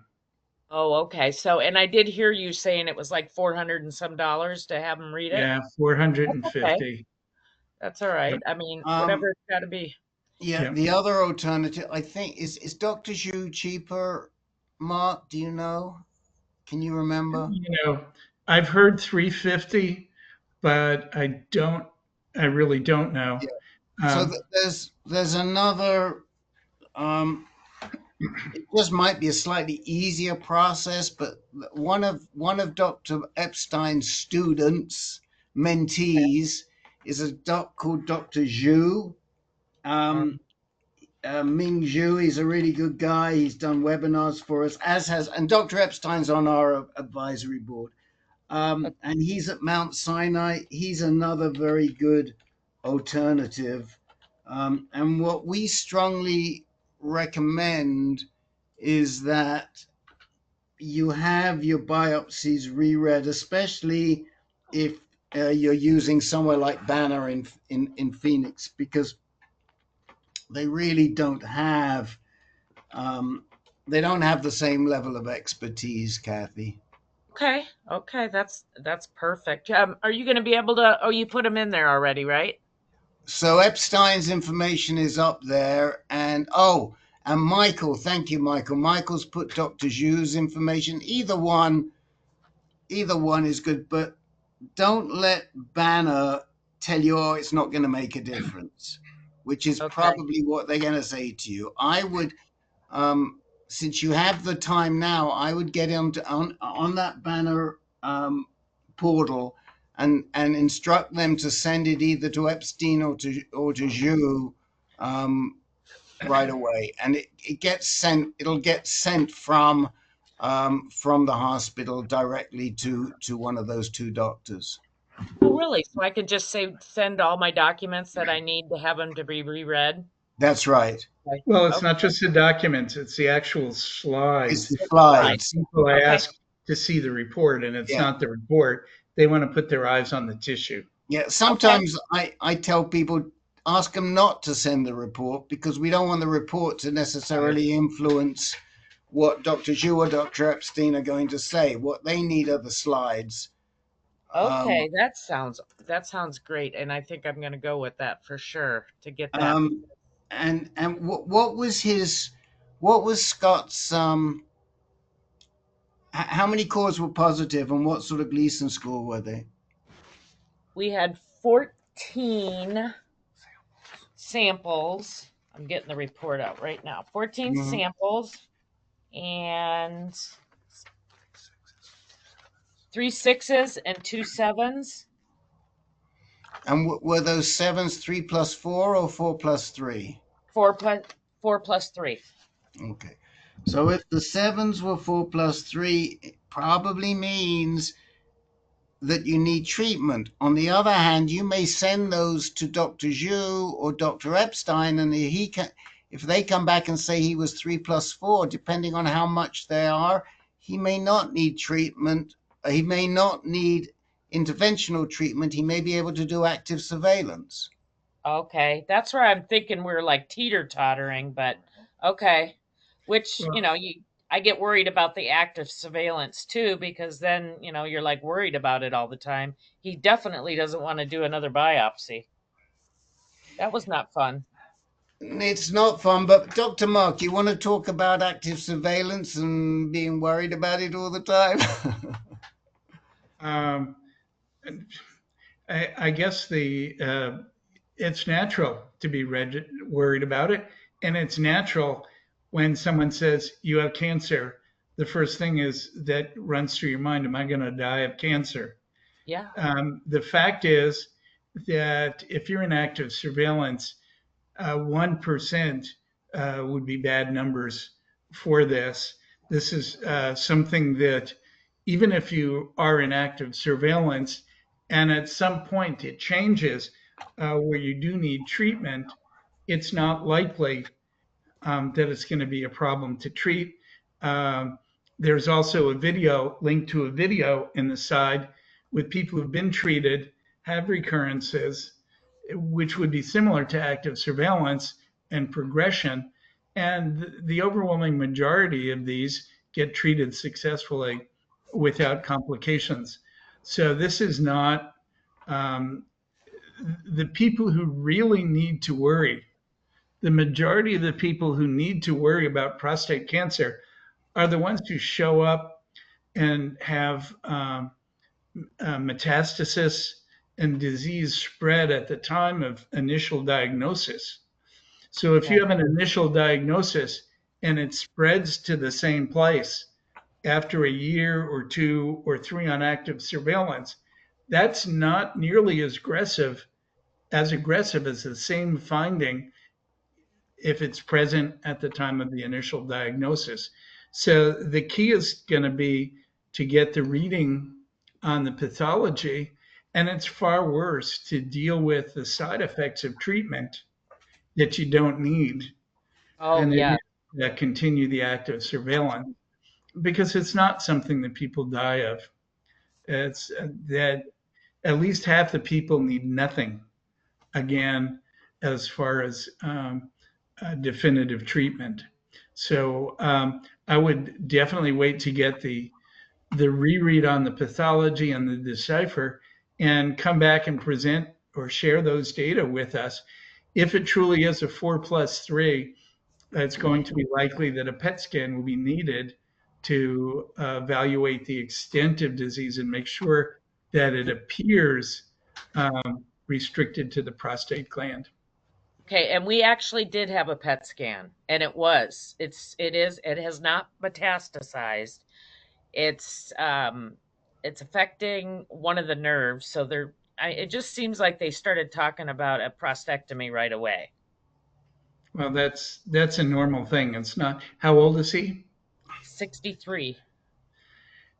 Oh, okay. So, and I did hear you saying it was like $400 and some to have him read it. Yeah, $450. Okay. That's all right. I mean, whatever it's got to be. Yeah, the other alternative, I think, is Dr. Zhu cheaper Mark? Do you know? Can you remember? You know, I've heard 350, but I really don't know. Yeah. So Um, there's another. It just might be a slightly easier process, but one of Dr. Epstein's students, mentees, is a doc called Dr. Zhu. Um, Ming Zhu, he's a really good guy. He's done webinars for us, and Dr. Epstein's on our advisory board. And he's at Mount Sinai. He's another very good alternative. And what we strongly recommend is that you have your biopsies reread, especially if you're using somewhere like Banner in Phoenix, because they really they don't have the same level of expertise, Kathy. Okay. Okay. That's perfect. Are you going to be able to? Oh, you put them in there already, right? So Epstein's information is up there, and Michael, thank you, Michael. Michael's put Dr. Zhu's information. Either one is good, but don't let Banner tell you, oh, it's not going to make a difference, which is Okay. probably what they're going to say to you. I would, since you have the time now, I would get on that Banner portal and instruct them to send it either to Epstein or to Zhu right away, and it gets sent. It'll get sent from the hospital directly to one of those two doctors. Oh, really? So I could just send all my documents that I need to have them to be reread? That's right. Okay. well, it's Okay. not just the documents; it's the actual It's slides. the It's slides. People I Okay. ask to see the report, and it's Yeah. not the report. They want to put their eyes on the tissue. Yeah. Okay. Sometimes I tell people, ask them not to send the report because we don't want the report to necessarily influence what Dr. Zhu or Dr. Epstein are going to say. What they need are the slides. Okay. That sounds great, and I think I'm going to go with that for sure to get that. And what was Scott's how many cores were positive and what sort of Gleason score were they? We had 14 samples. I'm getting the report out right now. 14 Mhm. samples and 3 6s and 2 7s. And were those sevens 3 plus 4 or 4 plus 3? 4 plus 3. Okay. So if the sevens were 4 plus 3, it probably means that you need treatment. On the other hand, you may send those to Dr. Zhu or Dr. Epstein, and if they come back and say he was 3 plus 4, depending on how much they are, he may not need treatment. He may not need interventional treatment. He may be able to do active surveillance. Okay. That's where I'm thinking we're like teeter-tottering, but okay. Which, Well, I get worried about the active surveillance too, because then, you're like worried about it all the time. He definitely doesn't want to do another biopsy. That was not fun. It's not fun, but Dr. Mark, you want to talk about active surveillance and being worried about it all the time? um, I guess it's natural to be worried about it, and it's natural when someone says you have cancer. The first thing is that runs through your mind: Am I going to die of cancer? Yeah. The fact is that if you're in active surveillance, 1% would be bad numbers for this. This is something that even if you are in active surveillance and at some point it changes where you do need treatment, it's not likely that it's going to be a problem to treat. Um, there's also a video, link to a video in the side with people who've been treated, have recurrences, which would be similar to active surveillance and progression. And the overwhelming majority of these get treated successfully without complications. So this is not the people who really need to worry. The majority of the people who need to worry about prostate cancer are the ones who show up and have metastasis and disease spread at the time of initial diagnosis. So if you have an initial diagnosis and it spreads to the same place after a year or 2 or 3 on active surveillance, that's not nearly as aggressive as the same finding if it's present at the time of the initial diagnosis. So the key is going to be to get the reading on the pathology, and it's far worse to deal with the side effects of treatment that you don't need Oh, and yeah. that continue the active surveillance, because it's not something that people die of. It's that at least half the people need nothing again as far as definitive treatment. So I would definitely wait to get the reread on the pathology and the DECIPHER and come back and present or share those data with us. If it truly is a 4+3, it's going to be likely that a PET scan will be needed to evaluate the extent of disease and make sure that it appears restricted to the prostate gland. Okay, and we actually did have a PET scan, and it has not metastasized. It's affecting one of the nerves, so it just seems like they started talking about a prostatectomy right away. Well, that's a normal thing. It's not. How old is he? 63.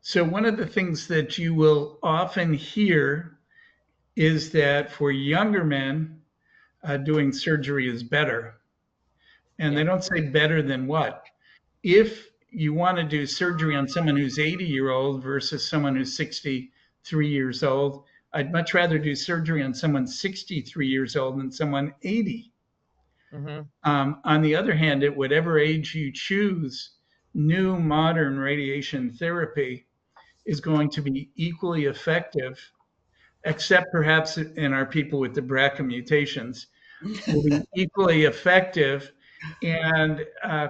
So one of the things that you will often hear is that for younger men, doing surgery is better. And they don't say better than what. If you want to do surgery on someone who's 80-year-old versus someone who's 63 years old, I'd much rather do surgery on someone 63 years old than someone 80. Mm-hmm. On the other hand, at whatever age you choose, new modern radiation therapy is going to be equally effective, except perhaps in our people with the BRCA mutations, will be equally effective and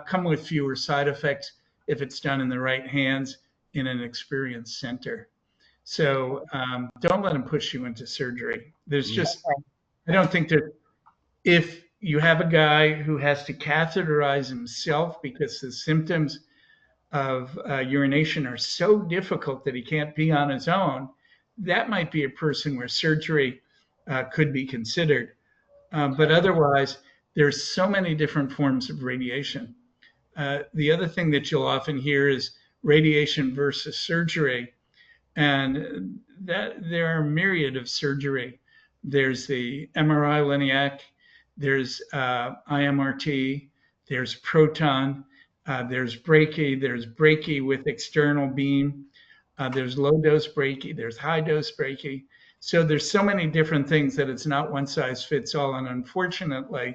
come with fewer side effects if it's done in the right hands in an experienced center. So don't let them push you into surgery. There's just, I don't think that if you have a guy who has to catheterize himself because the symptoms of urination are so difficult that he can't pee on his own, that might be a person where surgery could be considered. But otherwise, there's so many different forms of radiation. The other thing that you'll often hear is radiation versus surgery, and that there are a myriad of surgery. There's the MRI Liniac, there's IMRT, there's proton, there's brachy with external beam, there's low dose brachy, there's high dose brachy. So there's so many different things that it's not one size fits all. And unfortunately,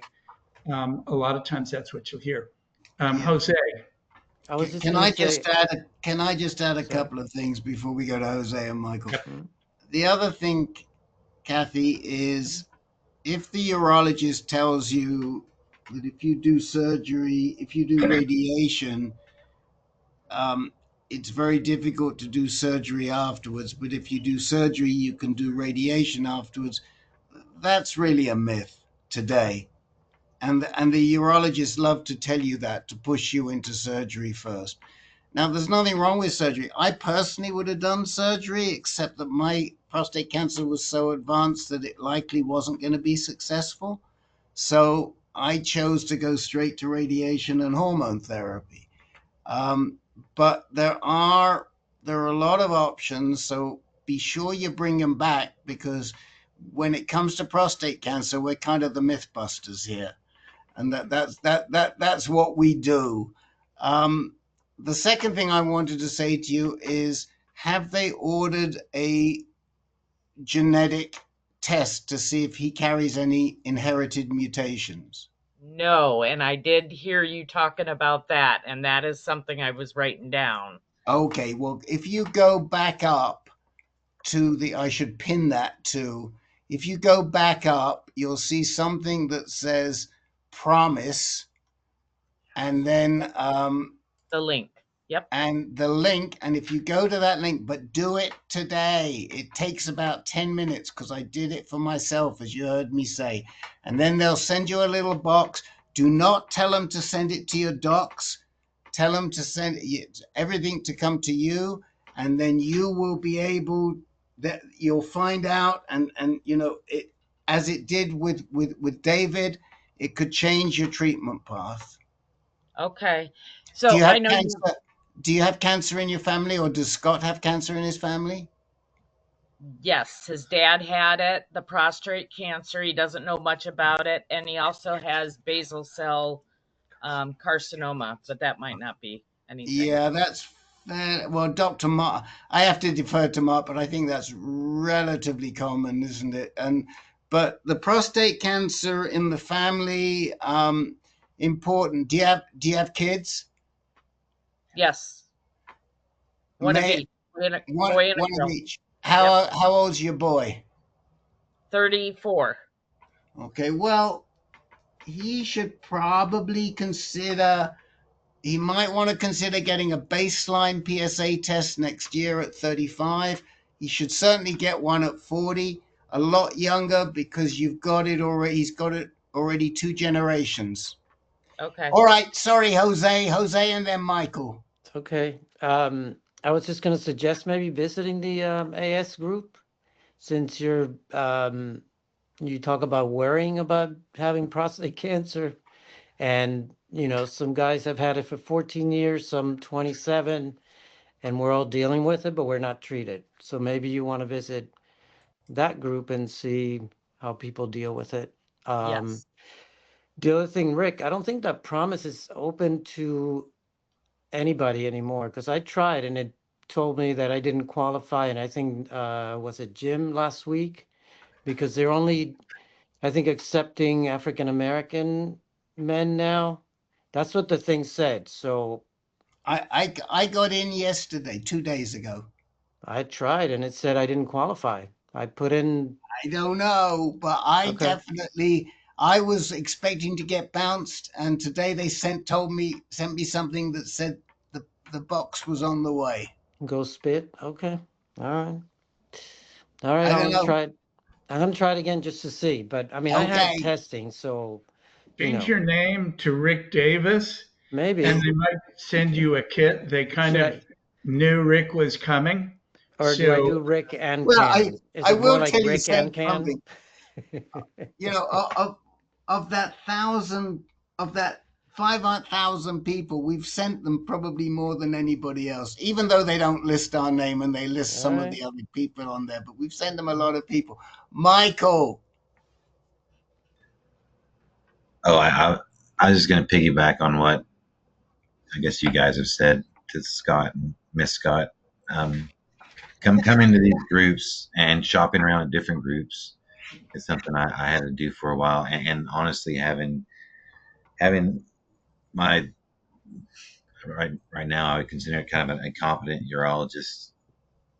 a lot of times that's what you'll hear. Jose. Can I just add a couple of things before we go to Jose and Michael? The other thing, Kathy, is if the urologist tells you that if you do surgery, if you do radiation, it's very difficult to do surgery afterwards, but if you do surgery, you can do radiation afterwards. That's really a myth today. And the urologists love to tell you that, to push you into surgery first. Now, there's nothing wrong with surgery. I personally would have done surgery, except that my prostate cancer was so advanced that it likely wasn't going to be successful. So I chose to go straight to radiation and hormone therapy. But there are a lot of options, so be sure you bring them back, because when it comes to prostate cancer, we're kind of the mythbusters here, and that's what we do. The second thing I wanted to say to you is, have they ordered a genetic test to see if he carries any inherited mutations? No, and I did hear you talking about that, and that is something I was writing down. Okay, well, if you go back up to I should pin that to, if you go back up, you'll see something that says promise, and then the link. Yep. And the link, and if you go to that link, but do it today. It takes about 10 minutes because I did it for myself, as you heard me say. And then they'll send you a little box. Do not tell them to send it to your docs. Tell them to send everything to come to you, and then you will be able, that you'll find out, and it, as it did with David, it could change your treatment path. Okay. Do So you I have know cancer? you. Do you have cancer in your family, or does Scott have cancer in his family? Yes, his dad had it, the prostate cancer. He doesn't know much about it, and he also has basal cell carcinoma, but that might not be anything. Yeah, that's well, Dr. Mark. I have to defer to Mark, but I think that's relatively common, isn't it? But the prostate cancer in the family, important. Do you have kids? Yes, one of May each, boy and a one boy and one a of girl. each. Yep, How old's your boy? 34. Okay, well, he should probably consider. He might want to consider getting a baseline PSA test next year at 35. He should certainly get one at 40, a lot younger, because you've got it already. He's got it already 2 generations. Okay. All right. Sorry, Jose. Jose and then Michael. It's okay. I was just going to suggest maybe visiting the AS group, since you talk about worrying about having prostate cancer, and some guys have had it for 14 years, some 27, and we're all dealing with it, but we're not treated. So maybe you want to visit that group and see how people deal with it. Yes. The other thing, Rick, I don't think that Promise is open to anybody anymore, because I tried and it told me that I didn't qualify. And I think, was it Jim last week? Because they're only, I think, accepting African American men now. That's what the thing said. So I got in yesterday, 2 days ago. I tried and it said I didn't qualify. I put in. I don't know, but Okay. I was expecting to get bounced, and today they sent me something that said the box was on the way. Go spit. Okay. All right. All right. I I'm don't gonna know. try it. I'm gonna try it again just to see. But I mean, I had Okay. testing, so Change your name to Rick Davis, maybe. and they might send you a kit. They kind Should of I, knew Rick was coming. or do I So do Rick and Well, Can? Is I it more will like tell you Rick and Can? something. Of that of that 5,000 people, we've sent them probably more than anybody else, even though they don't list our name and they list All some of right. the other people on there, but we've sent them a lot of people. Michael. Oh, I was just going to piggyback on what I guess you guys have said to Scott and Miss Scott. Coming to these groups and shopping around at different groups is something I had to do for a while. And honestly, having my right now, I would consider it kind of a competent urologist.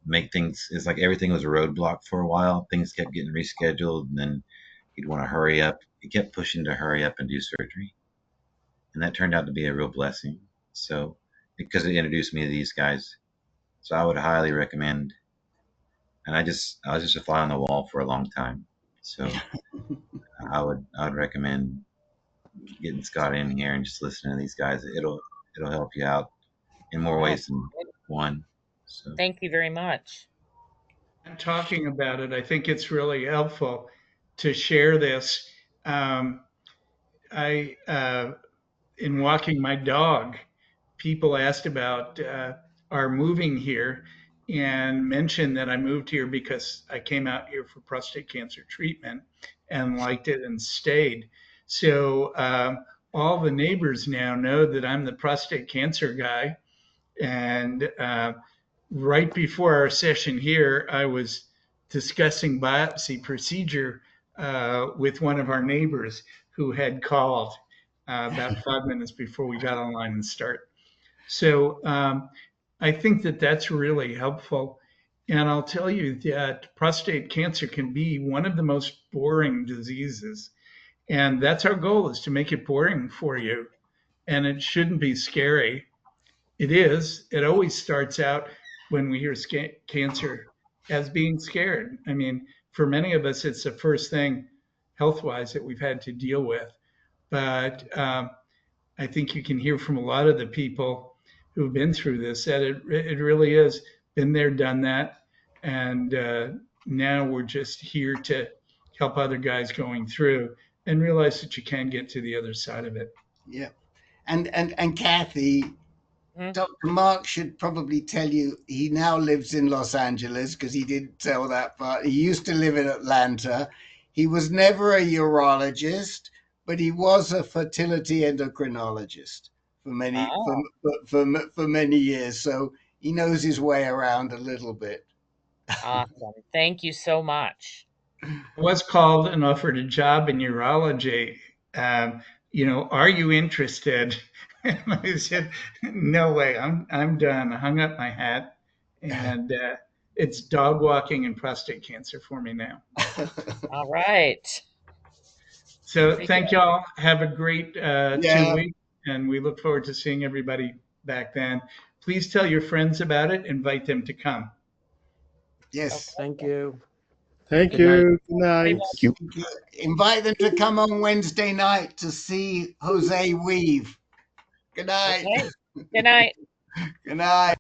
Make things, it's like everything was a roadblock for a while. Things kept getting rescheduled, and then he'd want to hurry up. He kept pushing to hurry up and do surgery, and that turned out to be a real blessing. So, because it introduced me to these guys, so I would highly recommend. And I was just a fly on the wall for a long time, so I would recommend getting Scott in here and just listening to these guys. It'll help you out in more Oh, ways than one. So. thank you very much. I'm talking about it. I think it's really helpful to share this. I in walking my dog, people asked about our moving here and mentioned that I moved here because I came out here for prostate cancer treatment and liked it and stayed. So all the neighbors now know that I'm the prostate cancer guy. And right before our session here, I was discussing biopsy procedure with one of our neighbors who had called about 5 minutes before we got online and start. So I think that that's really helpful. And I'll tell you that prostate cancer can be one of the most boring diseases. And that's our goal, is to make it boring for you. And it shouldn't be scary. It is. It always starts out when we hear cancer as being scared. I mean, for many of us, it's the first thing health wise that we've had to deal with. But I think you can hear from a lot of the people who've been through this that it really is been there, done that. And now we're just here to help other guys going through and realize that you can get to the other side of it. Yeah. And Kathy, Dr. Mark should probably tell you he now lives in Los Angeles because he didn't tell that part. He used to live in Atlanta. He was never a urologist, but he was a fertility endocrinologist for many for many years. So he knows his way around a little bit. Awesome. Thank you so much. I was called and offered a job in urology. Are you interested? And I said, no way, I'm done. I hung up my hat, and it's dog walking and prostate cancer for me now. All right. So thank y'all. Have a great 2 weeks, and we look forward to seeing everybody back then. Please tell your friends about it. Invite them to come. Yes. Thank you. Thank you. Good night. Thank you. Invite them to come on Wednesday night to see Jose weave. Good night. Okay. Good night. Good night.